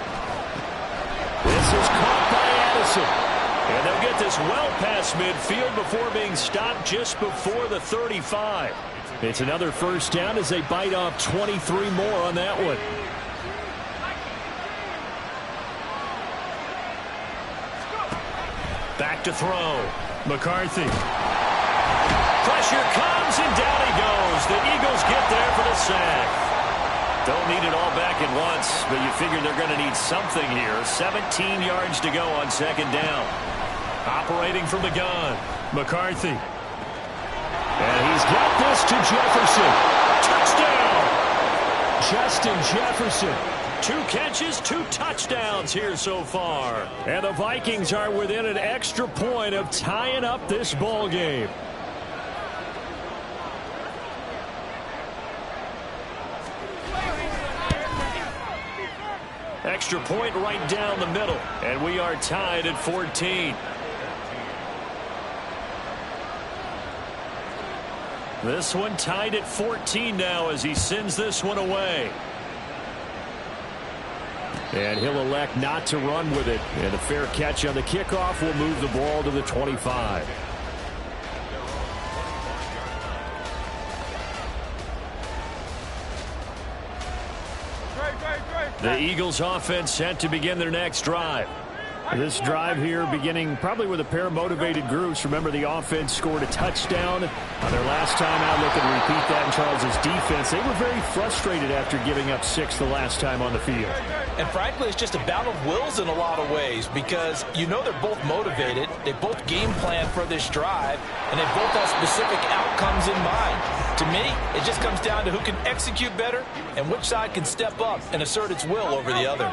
This is caught by Addison. And they'll get this well past midfield before being stopped just before the 35. It's another first down as they bite off 23 more on that one. Back to throw. McCarthy. Pressure comes and down he goes. The Eagles get there for the sack. Don't need it all back at once, but you figure they're going to need something here. 17 yards to go on second down. Operating from the gun, McCarthy. And he's got this to Jefferson. Touchdown! Justin Jefferson. 2 catches, 2 touchdowns here so far. And the Vikings are within an extra point of tying up this ball game. Extra point right down the middle, and we are tied at 14. This one tied at 14 now as he sends this one away. And he'll elect not to run with it. And a fair catch on the kickoff will move the ball to the 25. The Eagles offense set to begin their next drive. This drive here beginning probably with a pair of motivated groups. Remember, the offense scored a touchdown on their last time out. Looking to repeat that in Charles' defense. They were very frustrated after giving up 6 the last time on the field. And frankly, it's just a battle of wills in a lot of ways because you know they're both motivated. They both game plan for this drive, and they both have specific outcomes in mind. To me, it just comes down to who can execute better and which side can step up and assert its will over the other.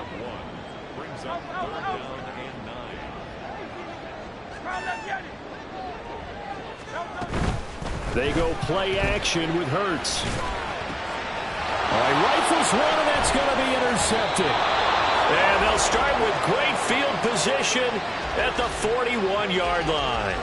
They go play action with Hurts. All right, rifles one, and that's going to be intercepted. And they'll start with great field position at the 41-yard line.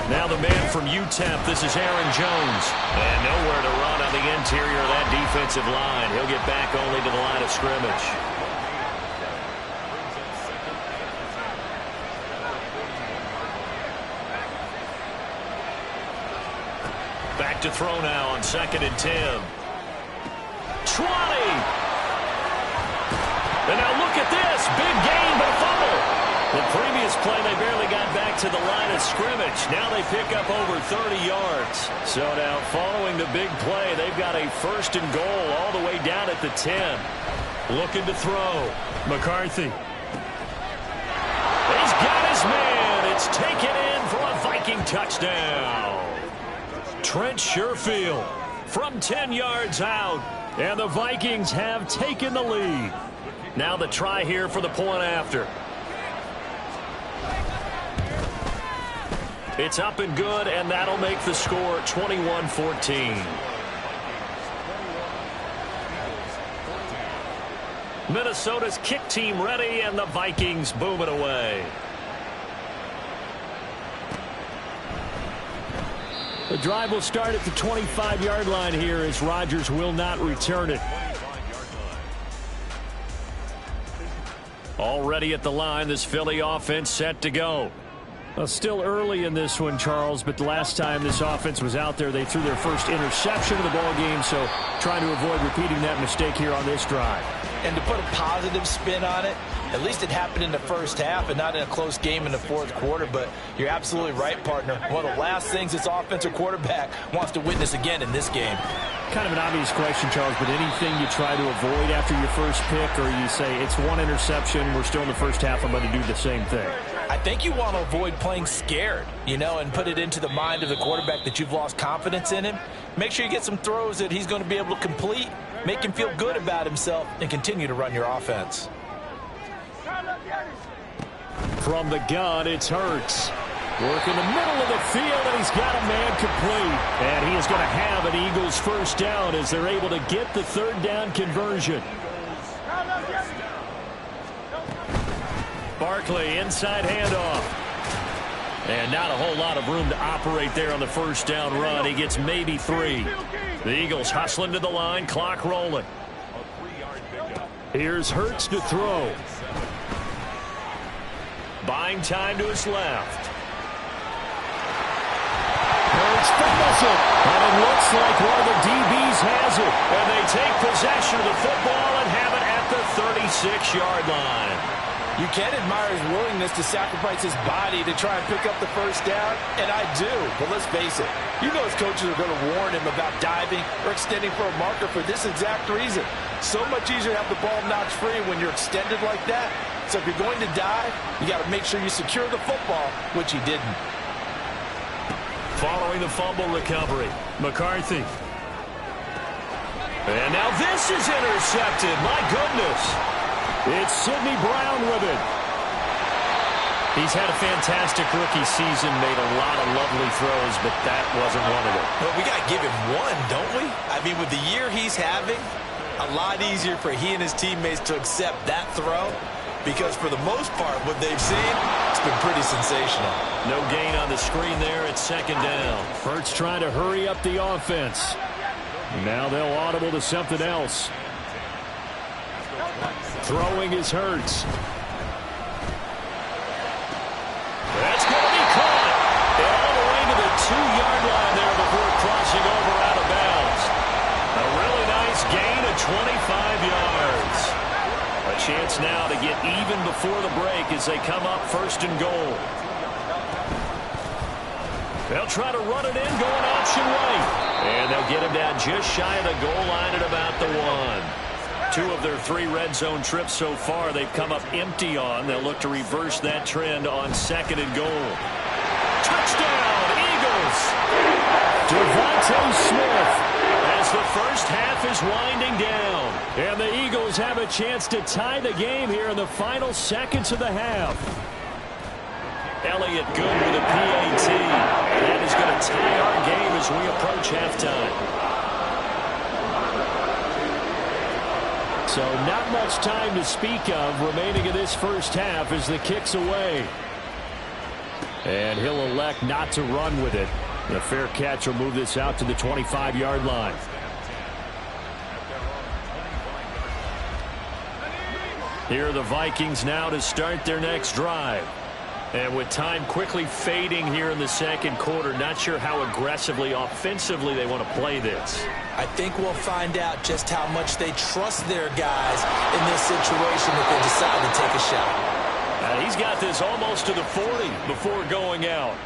Now the man from UTEP, this is Aaron Jones. And nowhere to run on the interior of that defensive line. He'll get back only to the line of scrimmage. Back to throw now on 2nd and 10. 20! And now look at this. Big gain, but a fumble. The previous play, they barely got back to the line of scrimmage. Now they pick up over 30 yards. So now following the big play, they've got a 1st and goal all the way down at the 10. Looking to throw. McCarthy. He's got his man. It's taken in for a Viking touchdown. Trent Sherfield from 10 yards out. And the Vikings have taken the lead. Now the try here for the point after. It's up and good, and that'll make the score 21-14. Minnesota's kick team ready, and the Vikings boom it away. The drive will start at the 25-yard line here as Rodgers will not return it. Already at the line, this Philly offense set to go. Well, still early in this one, Charles, but the last time this offense was out there, they threw their first interception of the ball game, so trying to avoid repeating that mistake here on this drive. And to put a positive spin on it, at least it happened in the first half and not in a close game in the 4th quarter, but you're absolutely right, partner. One of the last things this offensive quarterback wants to witness again in this game. Kind of an obvious question, Charles, but anything you try to avoid after your first pick, or you say it's one interception, we're still in the first half, I'm going to do the same thing? I think you want to avoid playing scared, you know, and put it into the mind of the quarterback that you've lost confidence in him. Make sure you get some throws that he's going to be able to complete, make him feel good about himself, and continue to run your offense. From the gun, it's Hurts. Work in the middle of the field, and he's got a man complete. And he is going to have an Eagles first down as they're able to get the 3rd down conversion. Barkley, inside handoff. And not a whole lot of room to operate there on the first down run. He gets maybe 3. The Eagles hustling to the line, clock rolling. Here's Hurts to throw. Buying time to his left. Hurts fumbles it. And it looks like one of the DBs has it. And they take possession of the football and have it at the 36-yard line. You can admire his willingness to sacrifice his body to try and pick up the first down, and I do. But let's face it, you know his coaches are going to warn him about diving or extending for a marker for this exact reason. So much easier to have the ball notch free when you're extended like that. So if you're going to dive, you got to make sure you secure the football, which he didn't. Following the fumble recovery, McCarthy. And now this is intercepted. My goodness. It's Sidney Brown with it. He's had a fantastic rookie season, made a lot of lovely throws, but that wasn't one of them. Well, we got to give him one, don't we? I mean, with the year he's having, a lot easier for he and his teammates to accept that throw because for the most part, what they've seen, it's been pretty sensational. No gain on the screen there. It's second down. Hurts trying to hurry up the offense. Now they'll audible to something else. Throwing is Hurts. That's going to be caught. And all the way to the 2-yard line there before crossing over out of bounds. A really nice gain of 25 yards. A chance now to get even before the break as they come up first and goal. They'll try to run it in, going option right. And they'll get him down just shy of the goal line at about the 1. 2 of their 3 red zone trips so far they've come up empty on. They'll look to reverse that trend on second and goal. Touchdown, Eagles! Devontae Smith as the first half is winding down. And the Eagles have a chance to tie the game here in the final seconds of the half. Elliott good with a PAT. And that is going to tie our game as we approach halftime. So not much time to speak of remaining in this first half as the kick's away. And he'll elect not to run with it. The fair catch will move this out to the 25-yard line. Here are the Vikings now to start their next drive. And with time quickly fading here in the second quarter, not sure how aggressively, offensively they want to play this. I think we'll find out just how much they trust their guys in this situation if they decide to take a shot. And he's got this almost to the 40 before going out.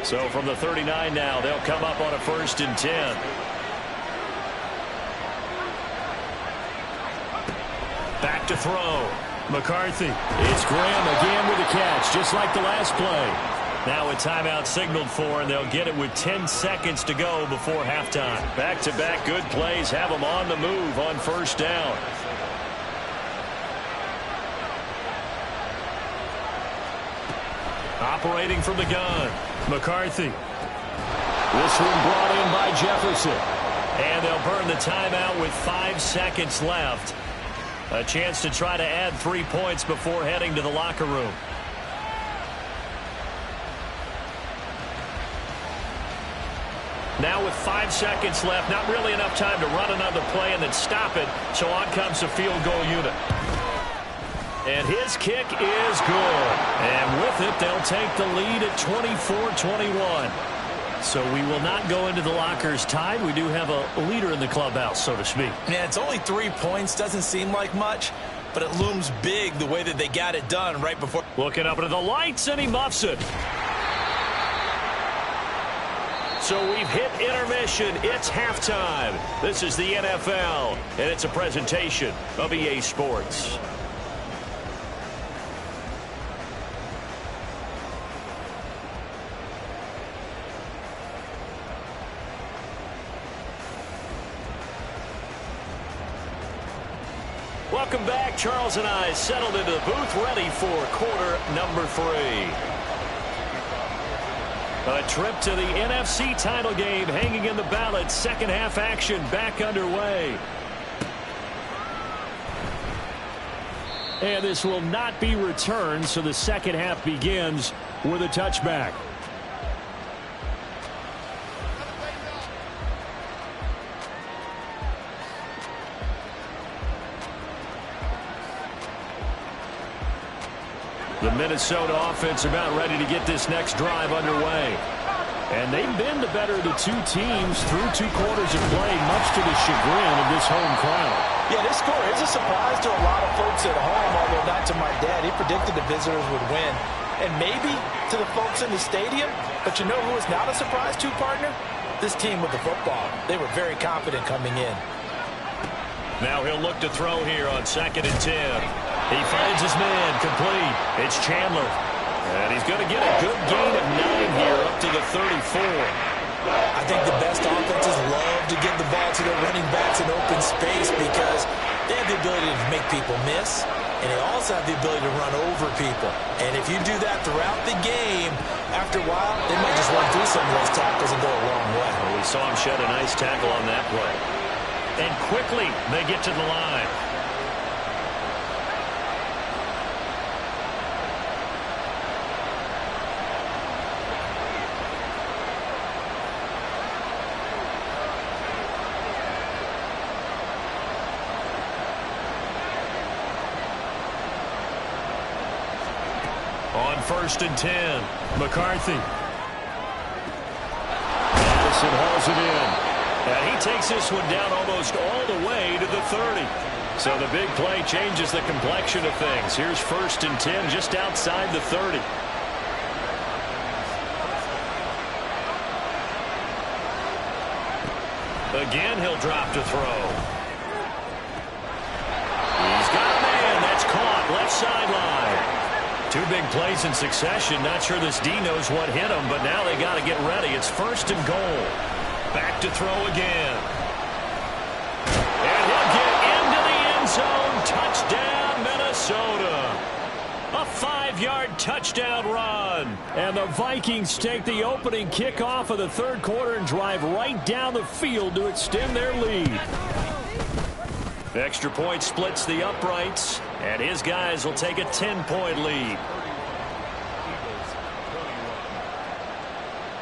So from the 39 now, they'll come up on a 1st and 10. Back to throw. McCarthy. It's Graham again with a catch, just like the last play. Now a timeout signaled for, and they'll get it with 10 seconds to go before halftime. Back-to-back good plays have them on the move on first down. Operating from the gun, McCarthy. This one brought in by Jefferson. And they'll burn the timeout with 5 seconds left. A chance to try to add 3 points before heading to the locker room. Now with 5 seconds left, not really enough time to run another play and then stop it. So on comes the field goal unit. And his kick is good. And with it, they'll take the lead at 24-21. So we will not go into the lockers tied. We do have a leader in the clubhouse, so to speak. Yeah, it's only 3 points. Doesn't seem like much, but it looms big the way that they got it done right before. Looking up into the lights, and he muffs it. So we've hit intermission. It's halftime. This is the NFL, and it's a presentation of EA Sports. Welcome back. Charles and I settled into the booth, ready for quarter number 3. A trip to the NFC title game hanging in the balance. Second half action back underway. And this will not be returned, so the second half begins with a touchback. The Minnesota offense about ready to get this next drive underway. And they've been the better of the 2 teams through 2 quarters of play, much to the chagrin of this home crowd. Yeah, this score is a surprise to a lot of folks at home, although not to my dad. He predicted the visitors would win. And maybe to the folks in the stadium. But you know who is not a surprise to, partner? This team with the football. They were very confident coming in. Now he'll look to throw here on 2nd and 10. He finds his man complete. It's Chandler. And he's going to get a good gain of 9 here up to the 34. I think the best offenses love to give the ball to their running backs in open space because they have the ability to make people miss, and they also have the ability to run over people. And if you do that throughout the game, after a while, they might just run through some of those tackles and go a long way. Well, we saw him shed a nice tackle on that play. And quickly, they get to the line. On 1st and 10, McCarthy. Madison hauls it in. And he takes this one down almost all the way to the 30. So the big play changes the complexion of things. Here's 1st and 10 just outside the 30. Again, he'll drop to throw. He's got a man. That's caught. Left sideline. 2 big plays in succession. Not sure this D knows what hit him, but now they got to get ready. It's 1st and goal. Back to throw again. And he'll get into the end zone. Touchdown, Minnesota. A 5-yard touchdown run. And the Vikings take the opening kickoff of the 3rd quarter and drive right down the field to extend their lead. The extra point splits the uprights, and his guys will take a 10-point lead.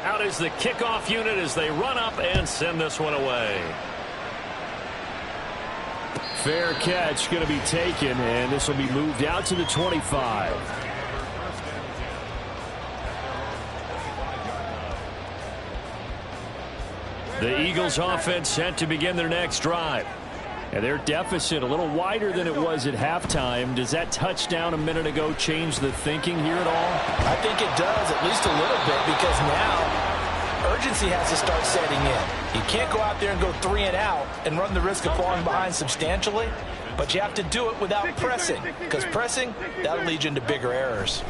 Out is the kickoff unit as they run up and send this one away. Fair catch going to be taken, and this will be moved out to the 25. The Eagles offense set to begin their next drive. And their deficit a little wider than it was at halftime. Does that touchdown a minute ago change the thinking here at all? I think it does, at least a little bit, because now urgency has to start setting in. You can't go out there and go 3 and out and run the risk of falling behind substantially, but you have to do it without pressing, because pressing, that'll lead you into bigger errors.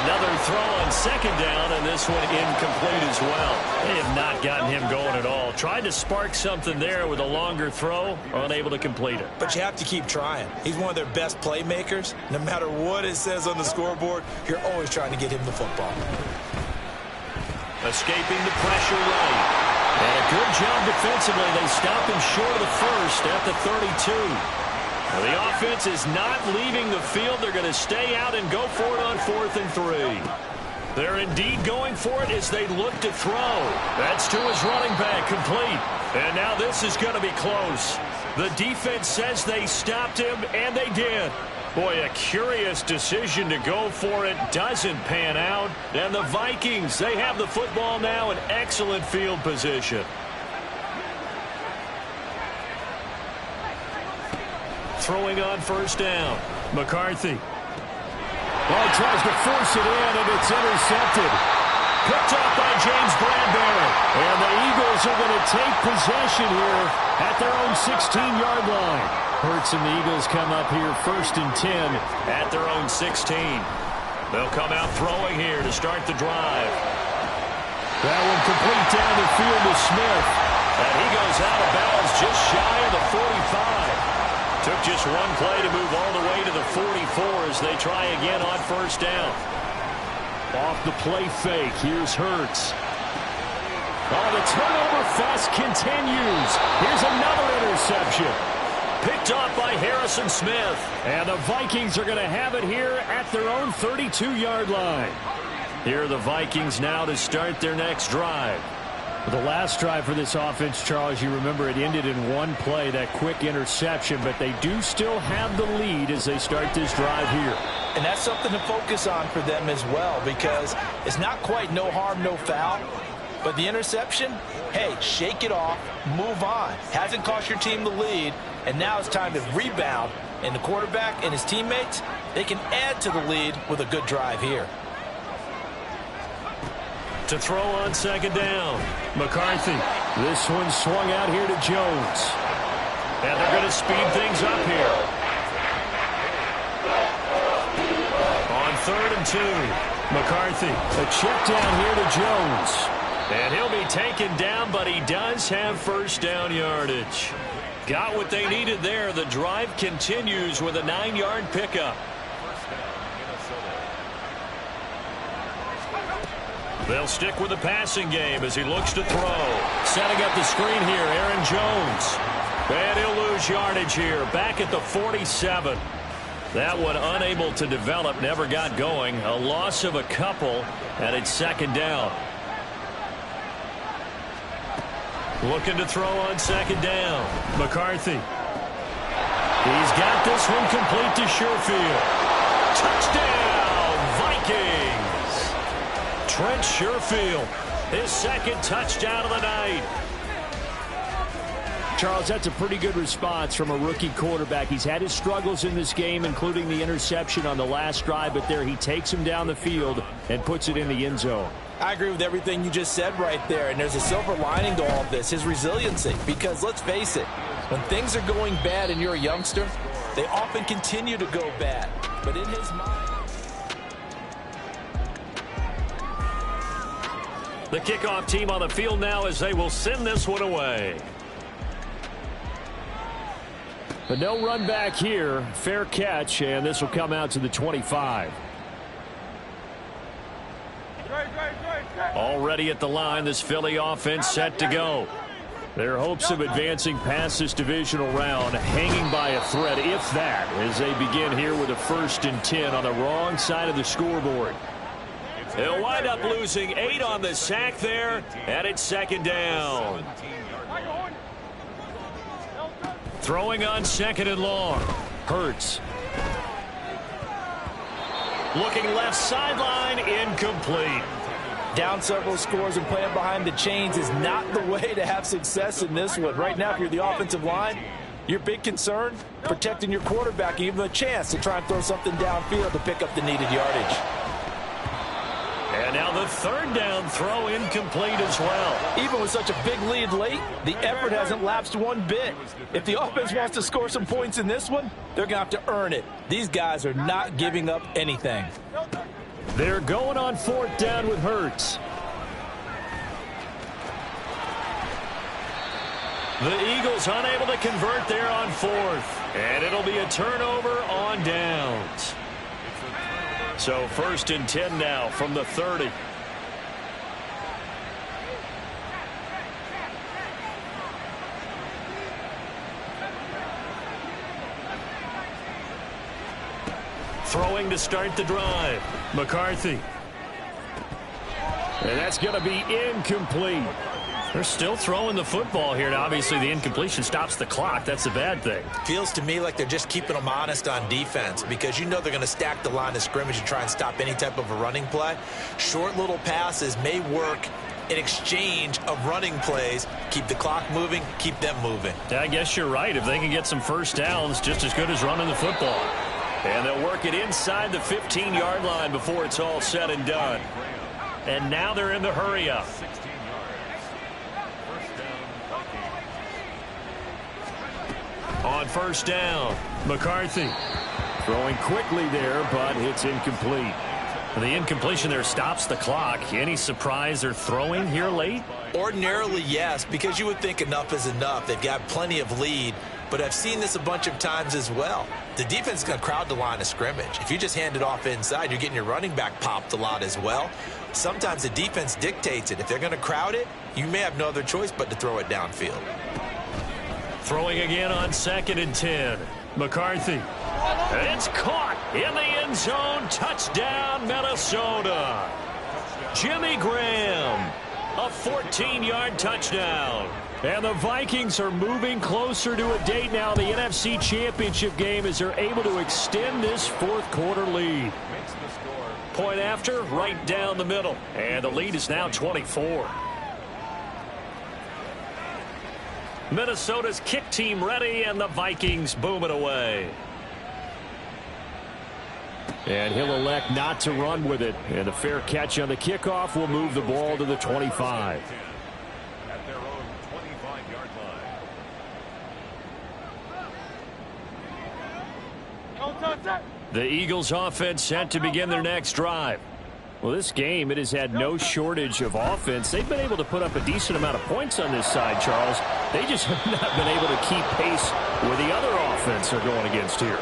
Another throw on 2nd down, and this one incomplete as well. They have not gotten him going at all. Tried to spark something there with a longer throw, unable to complete it. But you have to keep trying. He's one of their best playmakers. No matter what it says on the scoreboard, you're always trying to get him the football. Escaping the pressure right. And a good job defensively. They stop him short of the 1st at the 32. Well, the offense is not leaving the field. They're going to stay out and go for it on 4th and 3. They're indeed going for it as they look to throw. That's to his running back, complete. And now this is going to be close. The defense says they stopped him, and they did. Boy, a curious decision to go for it. Doesn't pan out. And the Vikings, they have the football now in excellent field position. Throwing on 1st down. McCarthy. Well, he tries to force it in, and it's intercepted. Picked up by James Bradbury. And the Eagles are going to take possession here at their own 16-yard line. Hurts and the Eagles come up here 1st and 10 at their own 16. They'll come out throwing here to start the drive. That one complete down the field to Smith. And he goes out of bounds just shy of the 45. Took just one play to move all the way to the 44 as they try again on 1st down. Off the play fake, here's Hurts. Oh, the turnover fest continues. Here's another interception. Picked off by Harrison Smith. And the Vikings are going to have it here at their own 32-yard line. Here are the Vikings now to start their next drive. The last drive for this offense, Charles, you remember it ended in one play, that quick interception, but they do still have the lead as they start this drive here. And that's something to focus on for them as well, because it's not quite no harm, no foul, but the interception, hey, shake it off, move on. Hasn't cost your team the lead, and now it's time to rebound, and the quarterback and his teammates, they can add to the lead with a good drive here. To throw on 2nd down, McCarthy. This one swung out here to Jones. And they're going to speed things up here. On 3rd and 2, McCarthy. A check down here to Jones. And he'll be taken down, but he does have 1st down yardage. Got what they needed there. The drive continues with a 9-yard pickup. They'll stick with the passing game as he looks to throw. Setting up the screen here, Aaron Jones. And he'll lose yardage here, back at the 47. That one unable to develop, never got going. A loss of a couple, and it's 2nd down. Looking to throw on 2nd down. McCarthy. He's got this one complete to Sherfield. Touchdown, Vikings! Trent Sherfield, his second touchdown of the night. Charles, that's a pretty good response from a rookie quarterback. He's had his struggles in this game, including the interception on the last drive, but there he takes him down the field and puts it in the end zone. I agree with everything you just said right there, and there's a silver lining to all of this, his resiliency. Because let's face it, when things are going bad and you're a youngster, they often continue to go bad. But in his mind... The kickoff team on the field now as they will send this one away. But no run back here. Fair catch, and this will come out to the 25. Already at the line, this Philly offense set to go. Their hopes of advancing past this divisional round hanging by a thread, if that, as they begin here with a 1st and 10 on the wrong side of the scoreboard. They'll wind up losing 8 on the sack there, and it's 2nd down. Throwing on 2nd and long. Hurts. Looking left sideline, incomplete. Down several scores and playing behind the chains is not the way to have success in this one. Right now, if you're the offensive line, your big concern, protecting your quarterback, give him a chance to try and throw something downfield to pick up the needed yardage. And now the 3rd down throw incomplete as well. Even with such a big lead late, the effort hasn't lapsed one bit. If the offense wants to score some points in this one, they're going to have to earn it. These guys are not giving up anything. They're going on 4th down with Hurts. The Eagles unable to convert there on 4th. And it'll be a turnover on downs. So 1st and 10 now from the 30. Throwing to start the drive. McCarthy. And that's going to be incomplete. They're still throwing the football here. Now, obviously, the incompletion stops the clock. That's a bad thing. Feels to me like they're just keeping them honest on defense because you know they're going to stack the line of scrimmage and try and stop any type of a running play. Short little passes may work in exchange of running plays. Keep the clock moving, keep them moving. Yeah, I guess you're right. If they can get some 1st downs, just as good as running the football. And they'll work it inside the 15-yard line before it's all said and done. And now they're in the hurry-up. On 1st down, McCarthy throwing quickly there, but it's incomplete. The incompletion there stops the clock. Any surprise they're throwing here late? Ordinarily, yes, because you would think enough is enough. They've got plenty of lead, but I've seen this a bunch of times as well. The defense is going to crowd the line of scrimmage. If you just hand it off inside, you're getting your running back popped a lot as well. Sometimes the defense dictates it. If they're going to crowd it, you may have no other choice but to throw it downfield. Throwing again on 2nd and 10. McCarthy. And it's caught in the end zone. Touchdown, Minnesota. Jimmy Graham. A 14-yard touchdown. And the Vikings are moving closer to a date now. The NFC Championship game as they're able to extend this 4th quarter lead. Point after, right down the middle. And the lead is now 24. Minnesota's kick team ready, and the Vikings boom it away. And he'll elect not to run with it. And a fair catch on the kickoff will move the ball to the 25. At their own 25-yard line. The Eagles offense set to begin their next drive. Well, this game, it has had no shortage of offense. They've been able to put up a decent amount of points on this side, Charles. They just have not been able to keep pace with the other offense they're going against here.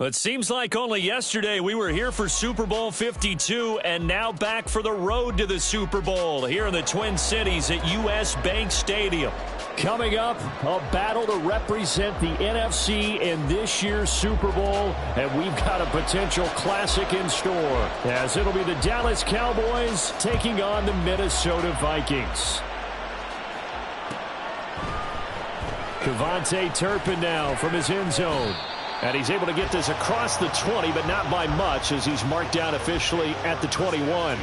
It seems like only yesterday we were here for Super Bowl 52 and now back for the road to the Super Bowl here in the Twin Cities at U.S. Bank Stadium. Coming up, a battle to represent the NFC in this year's Super Bowl, and we've got a potential classic in store, as it'll be the Dallas Cowboys taking on the Minnesota Vikings. Kevontae Turpin now from his end zone. And he's able to get this across the 20, but not by much, as he's marked down officially at the 21.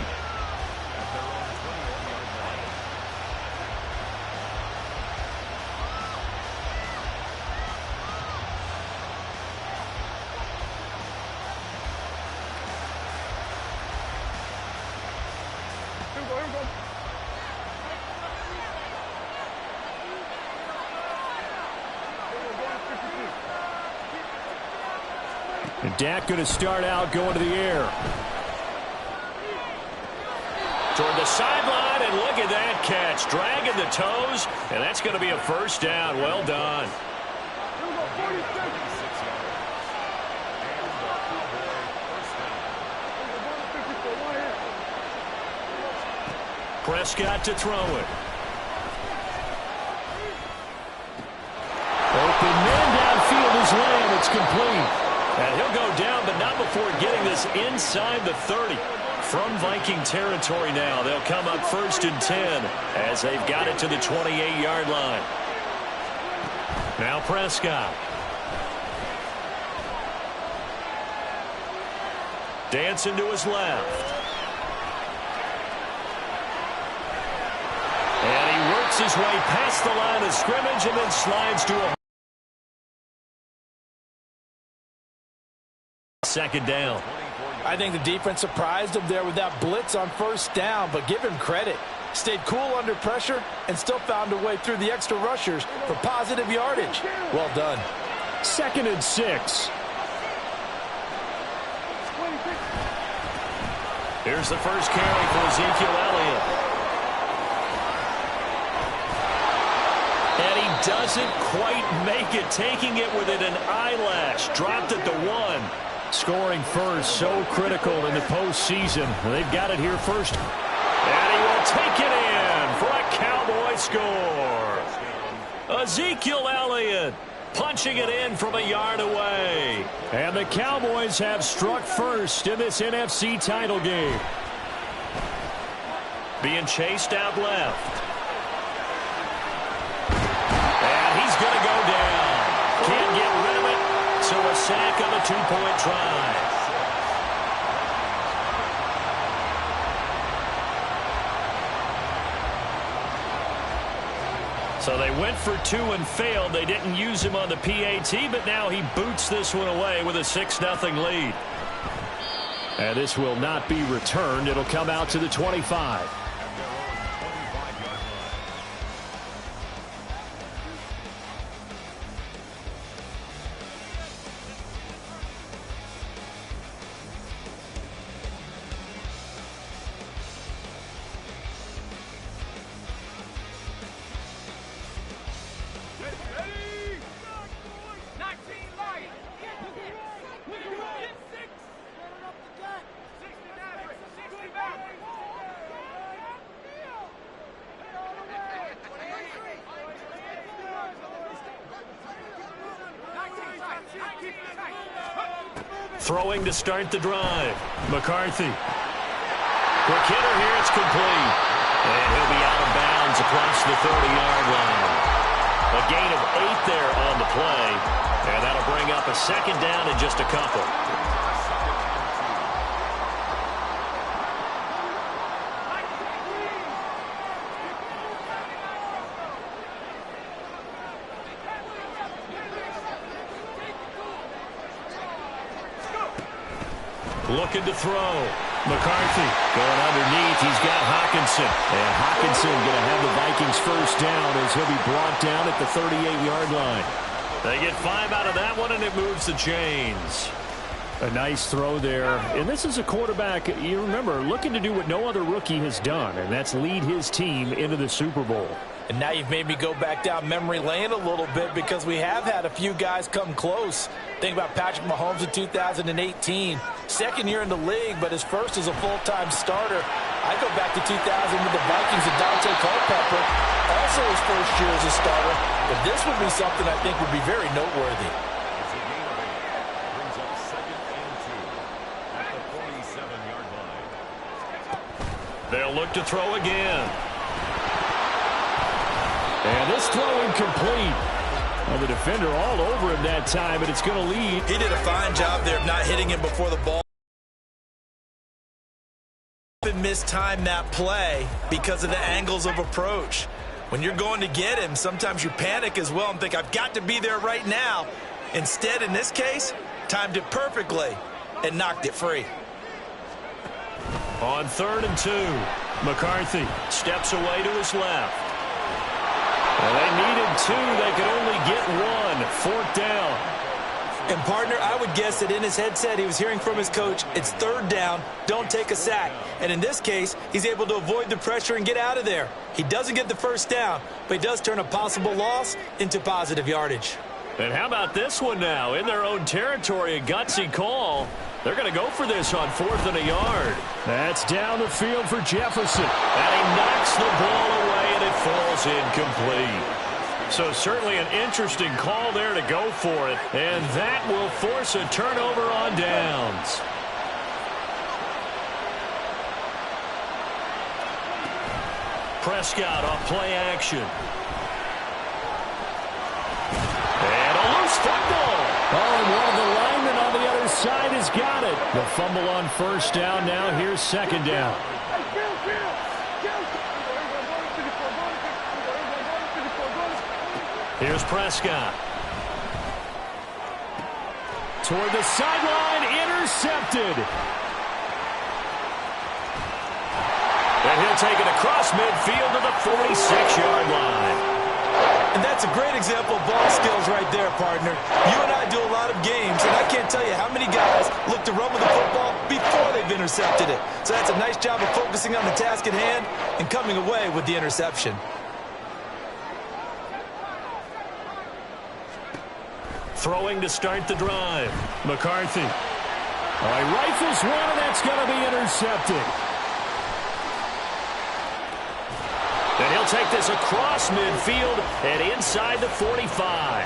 And Dak going to start out going to the air. Toward the sideline, and look at that catch. Dragging the toes, and that's going to be a first down. Well done. Prescott to throw it. Open man downfield is Lamb. It's complete. And he'll go down, but not before getting this inside the 30. From Viking territory now, they'll come up 1st and 10 as they've got it to the 28-yard line. Now Prescott. Dancing to his left. And he works his way past the line of scrimmage and then slides to a second down. I think the defense surprised him there with that blitz on 1st down, but give him credit. Stayed cool under pressure and still found a way through the extra rushers for positive yardage. Well done. 2nd and 6. Here's the first carry for Ezekiel Elliott. And he doesn't quite make it, taking it within an eyelash. Dropped at the 1. Scoring first, so critical in the postseason. They've got it here first. And he will take it in for a Cowboy score. Ezekiel Elliott punching it in from a yard away. And the Cowboys have struck first in this NFC title game. Being chased out left. And he's going to go down. Can't get rid of it. So a sack on the 2-point try. So they went for 2 and failed. They didn't use him on the PAT, but now he boots this one away with a 6-0 lead. And this will not be returned. It'll come out to the 25. Throwing to start the drive. McCarthy. Quick hitter here. It's complete. And he'll be out of bounds across the 30-yard line. A gain of 8 there on the play. And that'll bring up a second down in just a couple. Looking to throw. McCarthy going underneath. He's got Hockenson. And Hockenson going to have the Vikings first down as he'll be brought down at the 38-yard line. They get 5 out of that one, and it moves the chains. A nice throw there. And this is a quarterback, you remember, looking to do what no other rookie has done, and that's lead his team into the Super Bowl. And now you've made me go back down memory lane a little bit because we have had a few guys come close. Think about Patrick Mahomes in 2018. Second year in the league, but his first as a full-time starter. I go back to 2000 with the Vikings and Dante Culpepper. Also his first year as a starter. But this would be something I think would be very noteworthy. Brings up 2nd and 2 at the 47-yard line. They'll look to throw again. And this throw incomplete. Well, the defender all over him that time, but it's going to lead. He did a fine job there of not hitting him before the ball. Mistime that play because of the angles of approach. When you're going to get him, sometimes you panic as well and think, I've got to be there right now. Instead, in this case, timed it perfectly and knocked it free. On 3rd and 2, McCarthy steps away to his left. Well, they needed 2. They could only get 1. 4th down. And, partner, I would guess that in his headset he was hearing from his coach, it's 3rd down, don't take a sack. And in this case, he's able to avoid the pressure and get out of there. He doesn't get the 1st down, but he does turn a possible loss into positive yardage. And how about this one now? In their own territory, a gutsy call. They're going to go for this on 4th and a yard. That's down the field for Jefferson. And he knocks the ball away, and it falls incomplete. So certainly an interesting call there to go for it. And that will force a turnover on downs. Prescott off play action. And a loose football. Oh, and one of the linemen on the other side has got it. The fumble on 1st down now. Here's 2nd down. Here's Prescott. Toward the sideline, intercepted. And he'll take it across midfield to the 46-yard line. And that's a great example of ball skills right there, partner. You and I do a lot of games, and I can't tell you how many guys look to run with the football before they've intercepted it. So that's a nice job of focusing on the task at hand and coming away with the interception. Throwing to start the drive. McCarthy. Oh, he rifles one, and that's going to be intercepted. And he'll take this across midfield and inside the 45.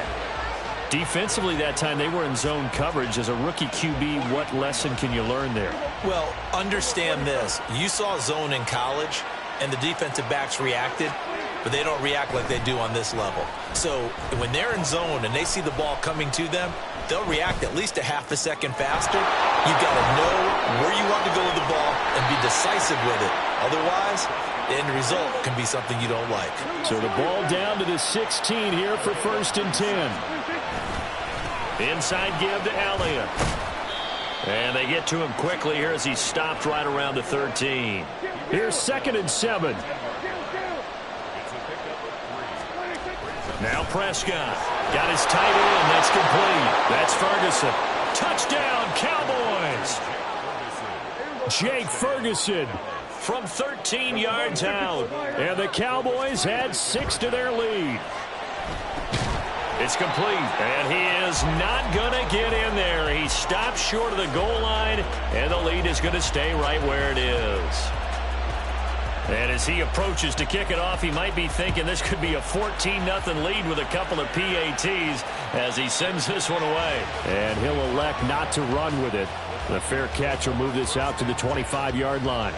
Defensively that time, they were in zone coverage. As a rookie QB, what lesson can you learn there? Well, understand this. You saw zone in college, and the defensive backs reacted, but they don't react like they do on this level. So when they're in zone and they see the ball coming to them, they'll react at least a half a second faster. You've got to know where you want to go with the ball and be decisive with it. Otherwise, the end result can be something you don't like. So the ball down to the 16 here for 1st and 10. Inside give to Elliott. And they get to him quickly here as he stopped right around the 13. Here's 2nd and 7. Now Prescott. Got his tight end. That's complete. That's Ferguson. Touchdown, Cowboys. Jake Ferguson from 13 yards out. And the Cowboys add 6 to their lead. It's complete, and he is not going to get in there. He stops short of the goal line, and the lead is going to stay right where it is. And as he approaches to kick it off, he might be thinking this could be a 14-0 lead with a couple of PATs as he sends this one away. And he'll elect not to run with it. The fair catch will move this out to the 25-yard line.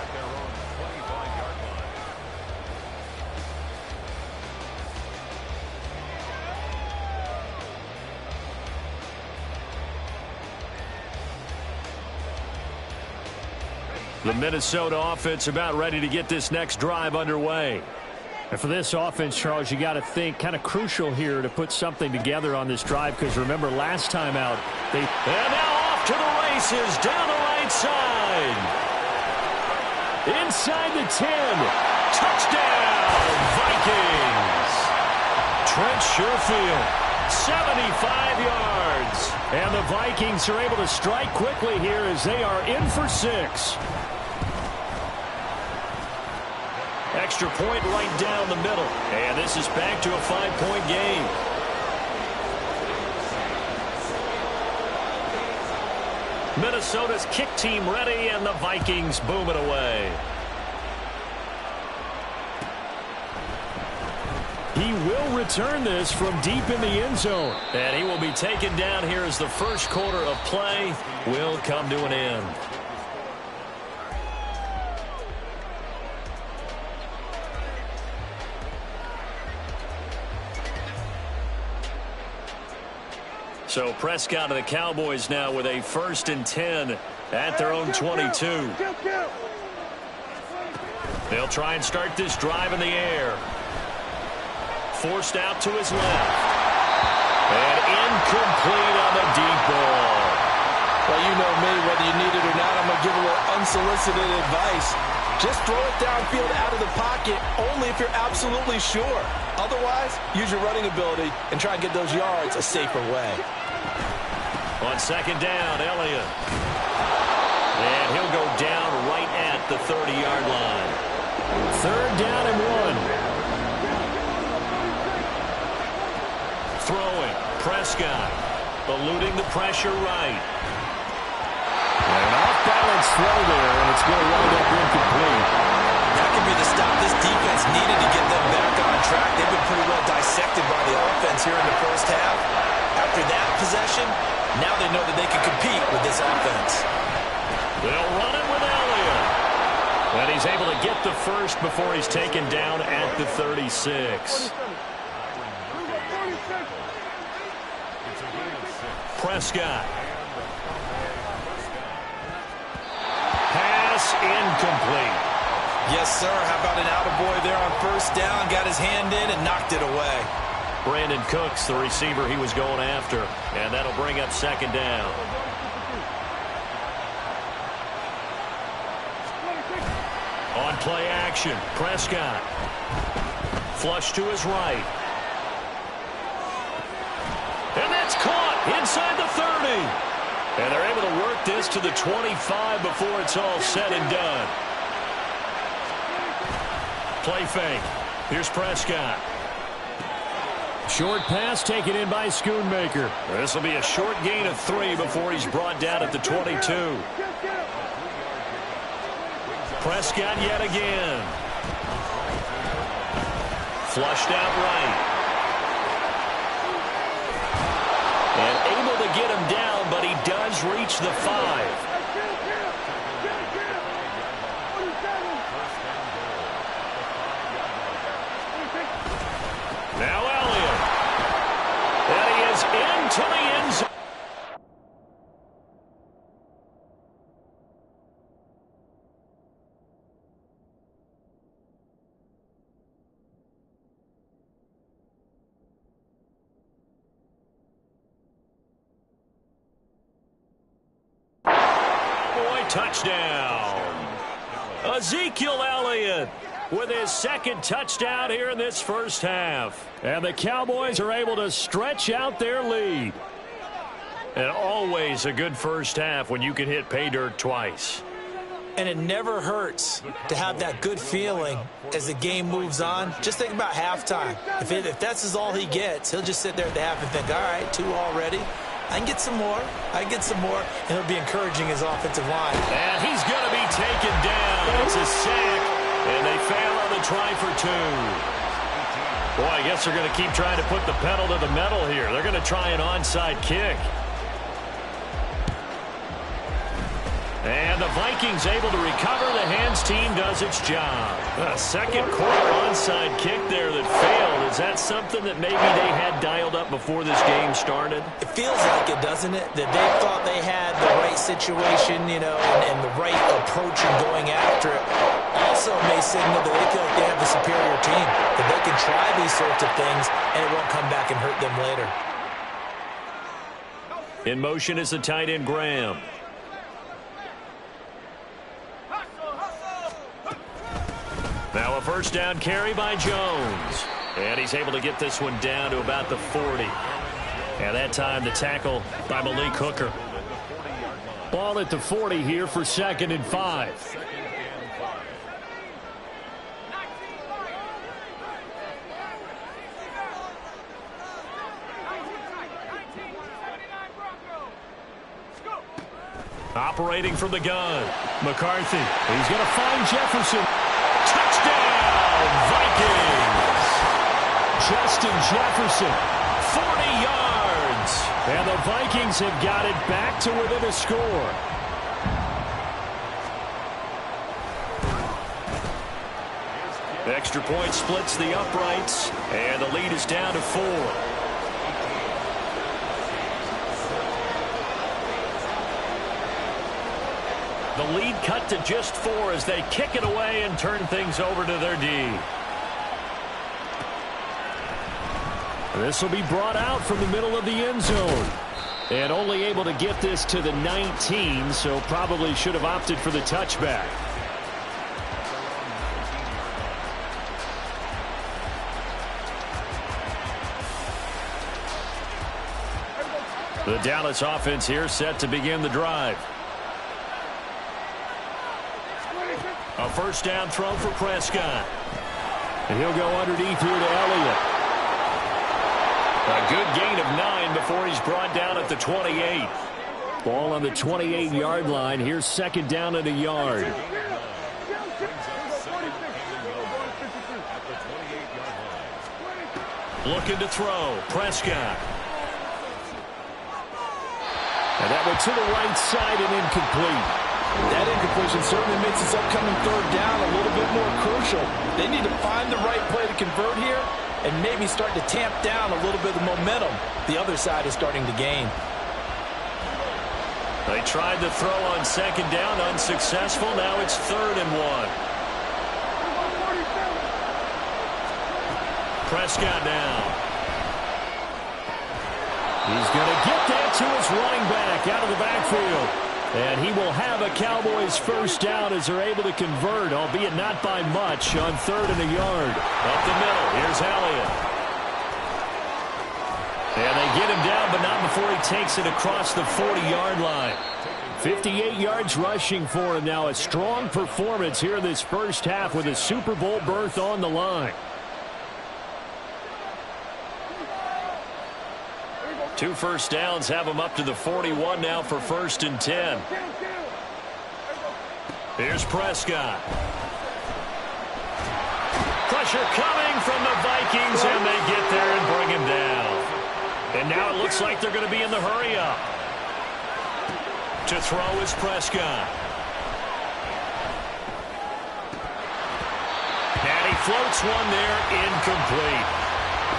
The Minnesota offense about ready to get this next drive underway. And for this offense, Charles, you got to think kind of crucial here to put something together on this drive, because remember last time out, and now off to the races down the right side. Inside the 10. Touchdown, Vikings. Trent Sherfield, 75 yards. And the Vikings are able to strike quickly here as they are in for 6. Extra point right down the middle. And this is back to a 5-point game. Minnesota's kick team ready, and the Vikings boom it away. He will return this from deep in the end zone. And he will be taken down here as the first quarter of play will come to an end. So Prescott and the Cowboys now with a 1st and 10 at their own 22. They'll try and start this drive in the air. Forced out to his left. And incomplete on the deep ball. Well, you know me, whether you need it or not, I'm going to give a little unsolicited advice. Just throw it downfield out of the pocket only if you're absolutely sure. Otherwise, use your running ability and try and get those yards a safer way. On 2nd down, Elliott. And he'll go down right at the 30-yard line. 3rd down and 1. Throwing, Prescott, eluding the pressure right. An off-balance throw there, and it's going to wind up incomplete. That could be the stop this defense needed to get them back on track. They've been pretty well dissected by the offense here in the first half. After that possession, now they know that they can compete with this offense. They'll run it with Elliott. And he's able to get the first before he's taken down at the 36. Prescott. Pass incomplete. Yes, sir. How about an attaboy there on 1st down? Got his hand in and knocked it away. Brandon Cooks, the receiver he was going after. And that'll bring up 2nd down. On play action, Prescott. Flush to his right. And that's caught inside the 30. And they're able to work this to the 25 before it's all said and done. Play fake. Here's Prescott. Short pass taken in by Schoonmaker. This will be a short gain of 3 before he's brought down at the 22. Prescott yet again. Flushed out right. And able to get him down, but he does reach the 5. Now Elliott. And he is into the end zone. Touchdown. Ezekiel Elliott with his 2nd touchdown here in this first half. And the Cowboys are able to stretch out their lead. And always a good first half when you can hit pay dirt twice. And it never hurts to have that good feeling as the game moves on. Just think about halftime. If that's all he gets, he'll just sit there at the half and think, all right, 2 already. I can get some more. I can get some more. And it'll be encouraging his offensive line. And he's going to be taken down. It's a sack. And they fail on the try for 2. Boy, I guess they're going to keep trying to put the pedal to the metal here. They're going to try an onside kick. And the Vikings able to recover. The hands team does its job. A 2nd quarter onside kick there that failed. Is that something that maybe they had dialed up before this game started? It feels like it, doesn't it? That they thought they had the right situation, you know, and the right approach in going after it. Also may signal that they feel like they have the superior team, that they can try these sorts of things and it won't come back and hurt them later. In motion is the tight end Graham. Now a 1st down carry by Jones. And he's able to get this one down to about the 40. And that time the tackle by Malik Hooker. Ball at the 40 here for 2nd and 5. Operating from the gun, McCarthy. He's going to find Jefferson. Touchdown, Vikings! Justin Jefferson, 40 yards. And the Vikings have got it back to within a score. Extra point splits the uprights, and the lead is down to 4. The lead cut to just 4 as they kick it away and turn things over to their D. This will be brought out from the middle of the end zone. And only able to get this to the 19, so probably should have opted for the touchback. The Dallas offense here set to begin the drive. A first down throw for Prescott. And he'll go underneath here to Elliott. A good gain of 9 before he's brought down at the 28. Ball on the 28-yard line. Here's 2nd down and a yard. Looking to throw. Prescott. And that went to the right side and incomplete. That incompletion certainly makes this upcoming 3rd down a little bit more crucial. They need to find the right play to convert here and maybe start to tamp down a little bit of momentum the other side is starting to gain. They tried to throw on 2nd down, unsuccessful. Now it's 3rd and 1. Prescott now. He's going to get that to his running back out of the backfield. And he will have a Cowboys first down as they're able to convert, albeit not by much, on 3rd and a yard. Up the middle, here's Elliott. And they get him down, but not before he takes it across the 40-yard line. 58 yards rushing for him now. A strong performance here in this first half with a Super Bowl berth on the line. 2 first downs have him up to the 41 now for 1st and 10. Here's Prescott. Pressure coming from the Vikings, and they get there and bring him down. And now it looks like they're going to be in the hurry-up. To throw is Prescott. And he floats one there, incomplete.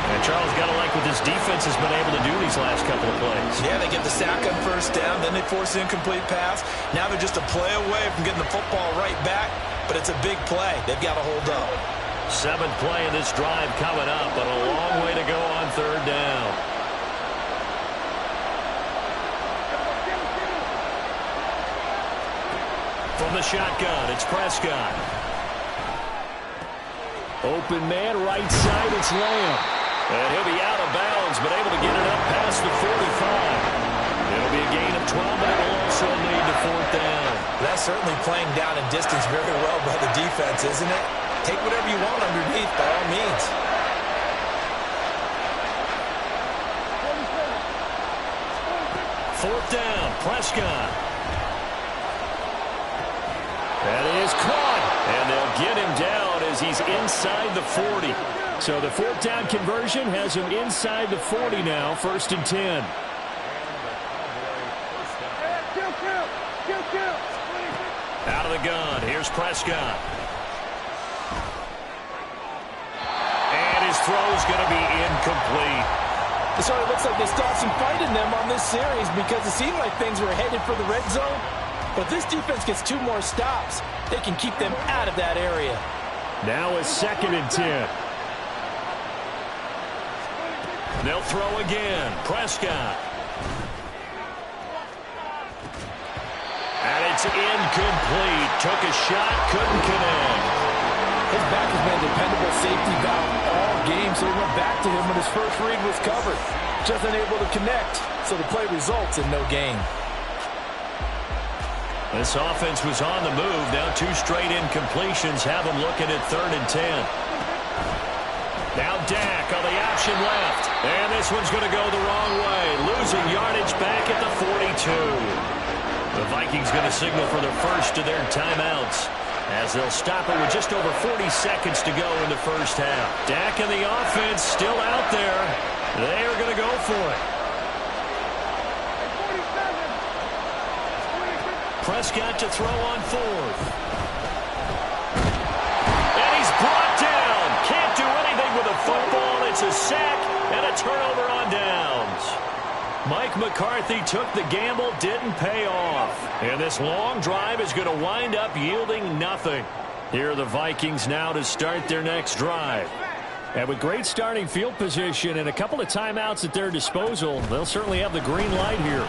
And Charles, got to like what this defense has been able to do these last couple of plays. Yeah, they get the sack on 1st down, then they force an incomplete pass. Now they're just a play away from getting the football right back, but it's a big play. They've got to hold up. 7th play in this drive coming up, but a long way to go on 3rd down. From the shotgun, it's Prescott. Open man, right side, it's Lamb. And he'll be out of bounds, but able to get it up past the 45. It'll be a gain of 12, but it'll also lead to 4th down. That's certainly playing down in distance very well by the defense, isn't it? Take whatever you want underneath, by all means. Fourth down, Prescott. That is caught, and they'll get him down as he's inside the 40. So the 4th down conversion has him inside the 40 now, 1st and 10. Out of the gun, here's Prescott. And his throw's going to be incomplete. So it looks like they stopped some fight in them on this series because it seemed like things were headed for the red zone. But if this defense gets 2 more stops, they can keep them out of that area. Now it's 2nd and 10. They'll throw again. Prescott. And it's incomplete. Took a shot, couldn't connect. His back has been a dependable safety valve all game, so he went back to him when his first read was covered. just unable to connect. So the play results in no gain. This offense was on the move. Now 2 straight incompletions have them looking at 3rd and 10. Now Dak on the option left. And this one's going to go the wrong way. Losing yardage back at the 42. The Vikings going to signal for their first of their timeouts, as they'll stop it with just over 40 seconds to go in the first half. Dak and the offense still out there. They are going to go for it. Prescott to throw on 4th. And he's brought down. Can't do anything with a football. It's a sack and a turnover on downs. Mike McCarthy took the gamble, didn't pay off. And this long drive is going to wind up yielding nothing. Here are the Vikings now to start their next drive. And with great starting field position and a couple of timeouts at their disposal, they'll certainly have the green light here.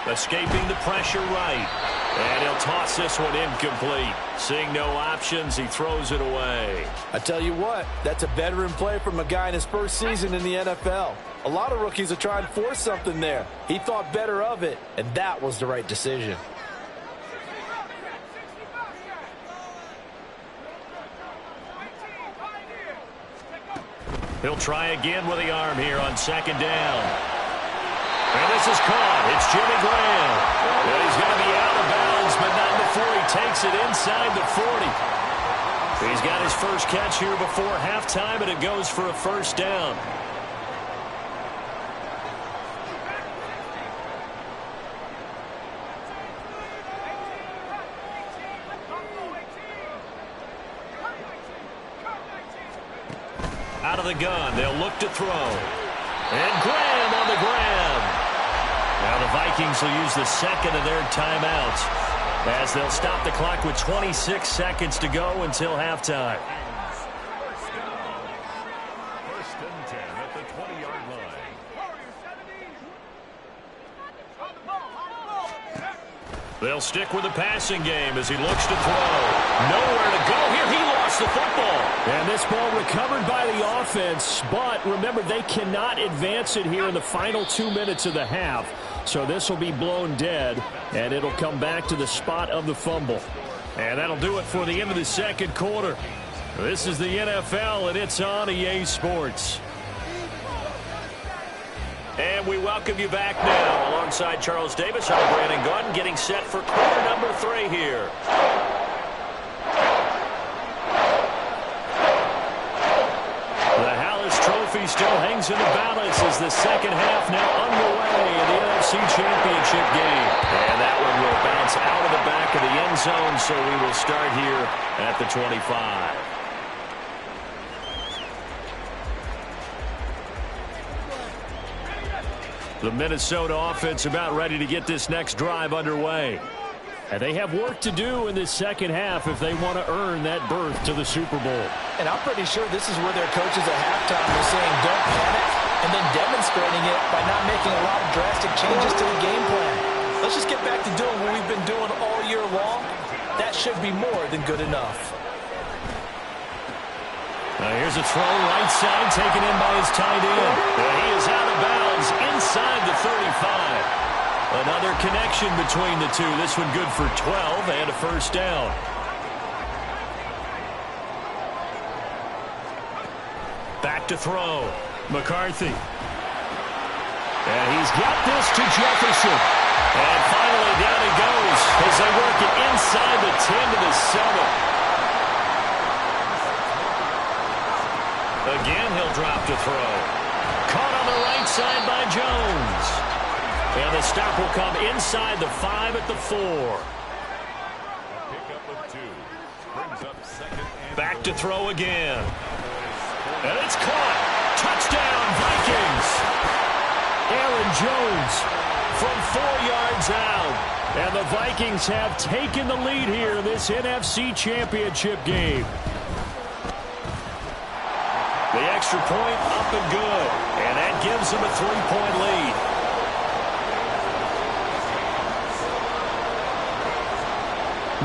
Escaping the pressure right. And he'll toss this one incomplete. Seeing no options, he throws it away. I tell you what, that's a veteran play from a guy in his first season in the NFL. A lot of rookies are trying to force something there. He thought better of it, and that was the right decision. He'll try again with the arm here on 2nd down. And this is caught. It's Jimmy Graham. And he's going to be out of bounds, but not before he takes it inside the 40. He's got his first catch here before halftime, and it goes for a first down. Out of the gun, they'll look to throw. And Graham on the grab. Now the Vikings will use the second of their timeouts, as they'll stop the clock with 26 seconds to go until halftime. First and 10 at the 20-yard line. They'll stick with the passing game as he looks to throw. Nowhere to go here. He lost the football. And this ball recovered by the offense. But remember, they cannot advance it here in the final 2 minutes of the half. So this will be blown dead, and it'll come back to the spot of the fumble. And that'll do it for the end of the second quarter. This is the NFL, and it's on EA Sports. And we welcome you back now. Alongside Charles Davis, I'm Brandon Gaudin, getting set for quarter number 3 here. The Hallis Trophy still hangs in the balance as the second half now underway in the NFC Championship game. And that one will bounce out of the back of the end zone, so we will start here at the 25. The Minnesota offense about ready to get this next drive underway. And they have work to do in this second half if they want to earn that berth to the Super Bowl. And I'm pretty sure this is where their coaches at halftime were saying don't panic, and then demonstrating it by not making a lot of drastic changes to the game plan. Let's just get back to doing what we've been doing all year long. That should be more than good enough. Now here's a throw right side taken in by his tight end. He is out of bounds inside the 35. Another connection between the two. This one good for 12 and a first down. Back to throw. McCarthy. And he's got this to Jefferson. And finally down he goes as they work it inside the 10 to the 7. Again, he'll drop to throw. Caught on the right side by Jones. And the stop will come inside the 5 at the 4. Pickup of 2. Brings up second and Back to throw again. And it's caught. Touchdown, Vikings. Aaron Jones from 4 yards out. And the Vikings have taken the lead here in this NFC Championship game. The extra point up and good. And that gives them a 3-point lead.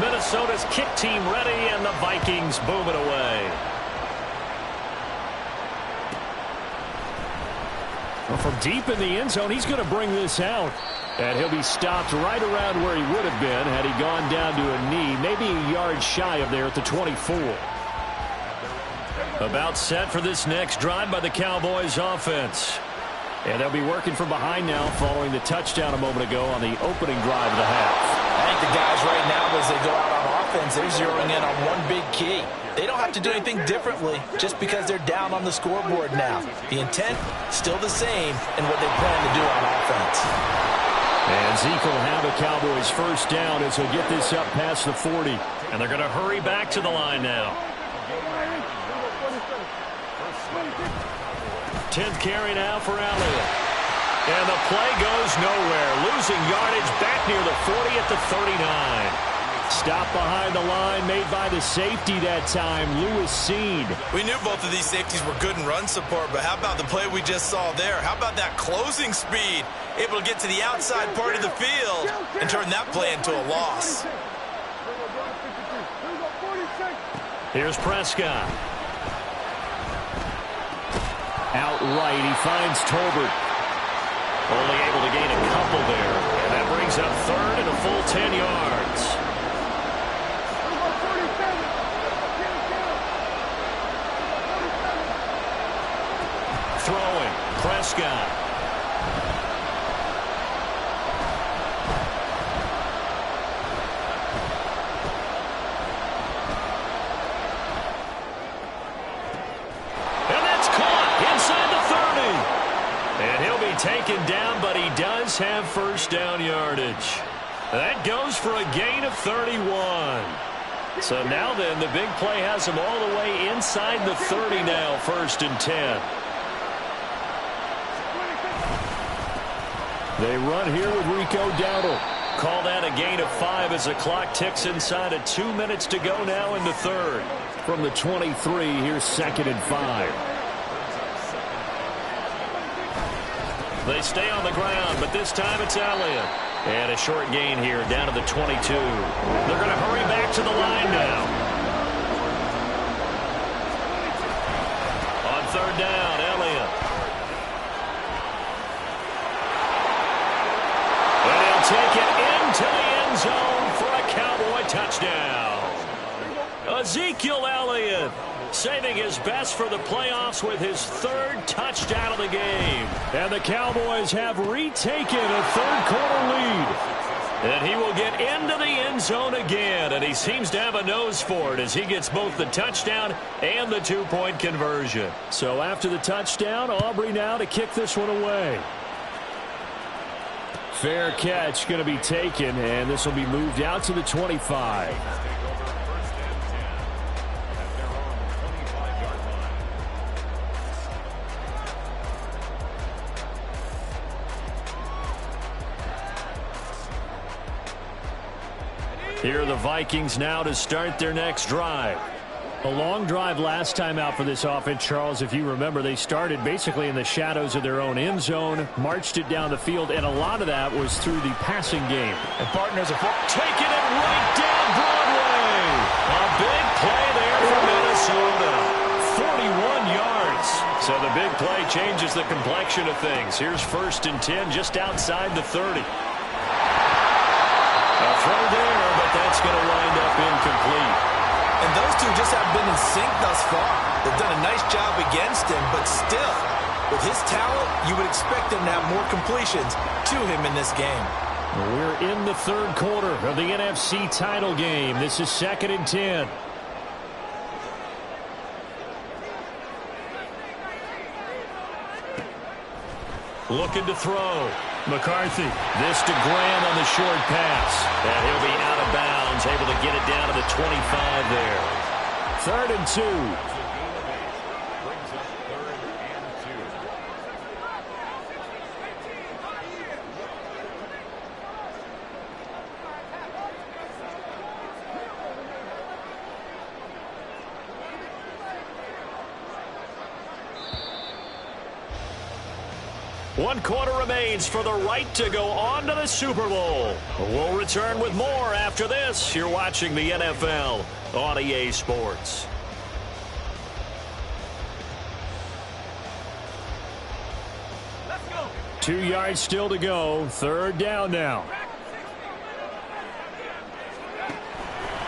Minnesota's kick team ready, and the Vikings boom it away. Well, from deep in the end zone, he's going to bring this out. And he'll be stopped right around where he would have been had he gone down to a knee, maybe a yard shy of there at the 24. About set for this next drive by the Cowboys offense. And they'll be working from behind now following the touchdown a moment ago on the opening drive of the half. I think the guys right now, as they go out on offense, they're zeroing in on one big key. They don't have to do anything differently just because they're down on the scoreboard now. The intent, still the same in what they plan to do on offense. And Zeke will have a Cowboys first down as he'll get this up past the 40. And they're going to hurry back to the line now. 10th carry now for Elliott. And the play goes nowhere. Losing yardage back near the 40 at the 39. Stop behind the line made by the safety that time, Lewis Seed. We knew both of these safeties were good in run support, but how about the play we just saw there? How about that closing speed? Able to get to the outside part of the field and turn that play into a loss. Here's Prescott. Outright, he finds Tolbert. Only able to gain a couple there. And that brings up third and a full 10 yards. Throwing, Prescott. And that's caught inside the 30. And he'll be taken down, but he does have first down yardage. That goes for a gain of 31. So now then, the big play has him all the way inside the 30 now, first and 10. They run here with Rico Dowdle. Call that a gain of 5 as the clock ticks inside of 2 minutes to go now in the third. From the 23, here's 2nd and 5. They stay on the ground, but this time it's Elliott. And a short gain here down to the 22. They're going to hurry back to the line now. On third down, Elliott. And he'll take it into the end zone for a Cowboy touchdown. Ezekiel Elliott saving his best for the playoffs with his third touchdown of the game. And the Cowboys have retaken a third-quarter lead. And he will get into the end zone again, and he seems to have a nose for it as he gets both the touchdown and the two-point conversion. So after the touchdown, Aubrey now to kick this one away. Fair catch going to be taken, and this will be moved out to the 25. Here are the Vikings now to start their next drive. A long drive last time out for this offense, Charles. If you remember, they started basically in the shadows of their own end zone, marched it down the field, and a lot of that was through the passing game. And partners are taking it right down Broadway. A big play there for Minnesota. 41 yards. So the big play changes the complexion of things. Here's first and 10 just outside the 30. A throw there, but that's going to wind up incomplete. And those two just have been in sync thus far. They've done a nice job against him, but still, with his talent, you would expect him to have more completions to him in this game. We're in the third quarter of the NFC title game. This is 2nd and 10. Looking to throw. McCarthy. This to Graham on the short pass. And he'll be out of bounds, able to get it down to the 25 there. 3rd and 2. One quarter remains for the right to go on to the Super Bowl. We'll return with more after this. You're watching the NFL on EA Sports. Let's 2 yards still to go. 3rd down now.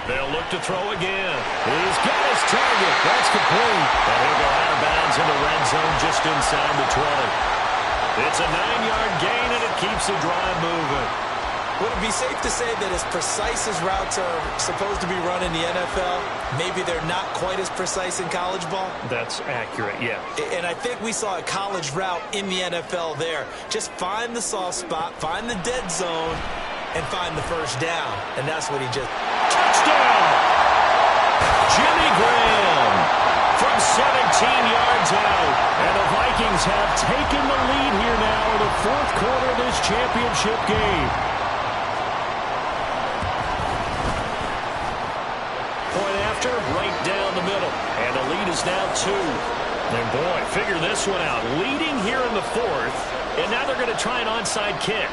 They'll look to throw again. He's got his target. That's complete. And he'll go out of bounds in the red zone just inside the 20. It's a 9-yard gain, and it keeps the drive moving. Would it be safe to say that as precise as routes are supposed to be run in the NFL, maybe they're not quite as precise in college ball? That's accurate, yeah. And I think we saw a college route in the NFL there. Just find the soft spot, find the dead zone, and find the first down. And that's what he just... Touchdown! Jimmy Graham from 17 yards out. And the Vikings have taken the lead here now in the 4th quarter of this championship game. Point after, right down the middle. And the lead is now 2. And boy, figure this one out. Leading here in the 4th. And now they're going to try an onside kick.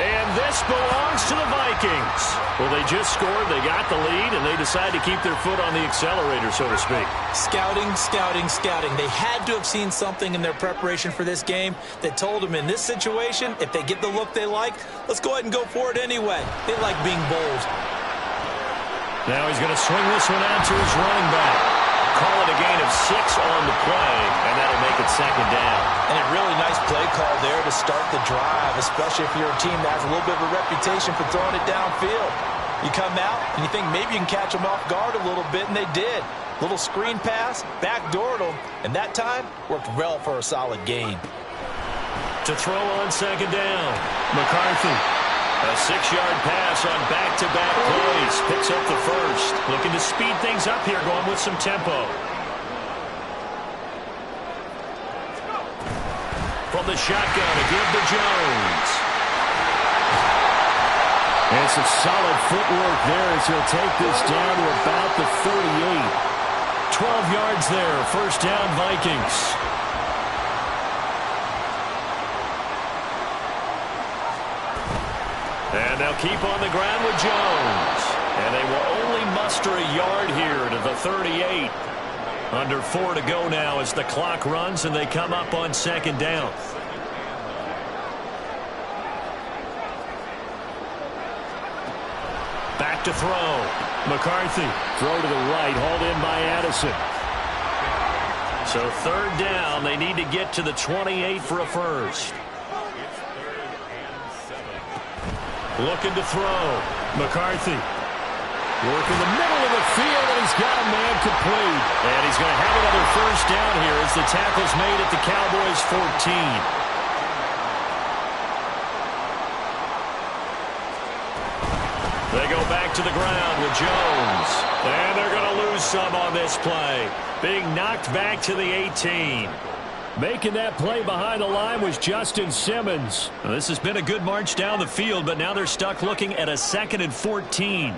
And this belongs to the Vikings. Well, they just scored, they got the lead, and they decide to keep their foot on the accelerator, so to speak. Scouting, scouting, scouting. They had to have seen something in their preparation for this game that told them in this situation, if they get the look they like, let's go ahead and go for it anyway. They like being bold. Now he's going to swing this one out to his running back. Call it a gain of 6 on the play, and that'll make it 2nd down. And a really nice play call there to start the drive, especially if you're a team that has a little bit of a reputation for throwing it downfield. You come out, and you think maybe you can catch them off guard a little bit, and they did. Little screen pass, backdoored them, and that time worked well for a solid gain. To throw on 2nd down, McCarthy. A 6-yard pass on back-to-back plays. Picks up the first. Looking to speed things up here, going with some tempo. From the shotgun, a give to Jones. And some solid footwork there as he'll take this down to about the 38. 12 yards there. 1st down, Vikings. And they'll keep on the ground with Jones. And they will only muster a yard here to the 38. Under 4 to go now as the clock runs and they come up on 2nd down. Back to throw. McCarthy. Throw to the right, hauled in by Addison. So 3rd down, they need to get to the 28 for a first. Looking to throw. McCarthy. Working the middle of the field, and he's got a man complete. And he's going to have another first down here as the tackle's made at the Cowboys' 14. They go back to the ground with Jones. And they're going to lose some on this play. Being knocked back to the 18. Making that play behind the line was Justin Simmons. Well, this has been a good march down the field, but now they're stuck looking at a 2nd and 14.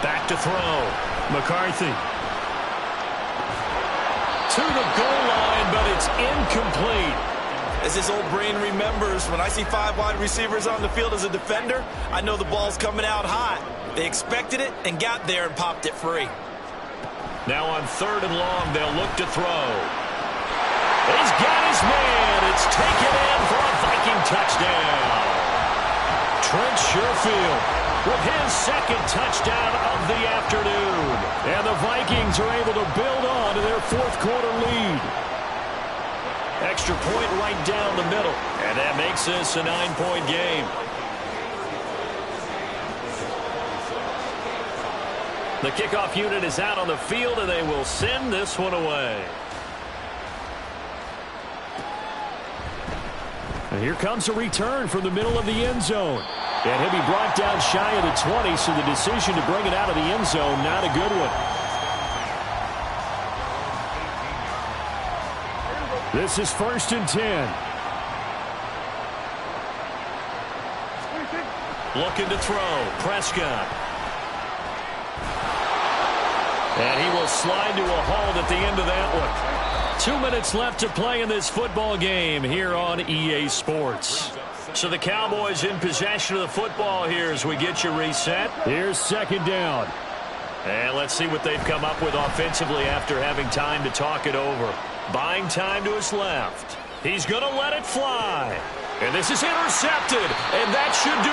Back to throw. McCarthy. To the goal line, but it's incomplete. As this old brain remembers, when I see 5 wide receivers on the field as a defender, I know the ball's coming out hot. They expected it and got there and popped it free. Now on 3rd and long, they'll look to throw. He's got his man. It's taken in for a Viking touchdown. Trent Sherfield with his 2nd touchdown of the afternoon. And the Vikings are able to build on to their 4th quarter lead. Extra point right down the middle. And that makes this a 9-point game. The kickoff unit is out on the field, and they will send this one away. And here comes a return from the middle of the end zone. And he'll be brought down shy of the 20, so the decision to bring it out of the end zone, not a good one. This is 1st and 10. Looking to throw. Prescott. And he will slide to a halt at the end of that one. 2 minutes left to play in this football game here on EA Sports. So the Cowboys in possession of the football here as we get you reset. Here's 2nd down. And let's see what they've come up with offensively after having time to talk it over. Buying time to his left. He's going to let it fly. And this is intercepted. And that should do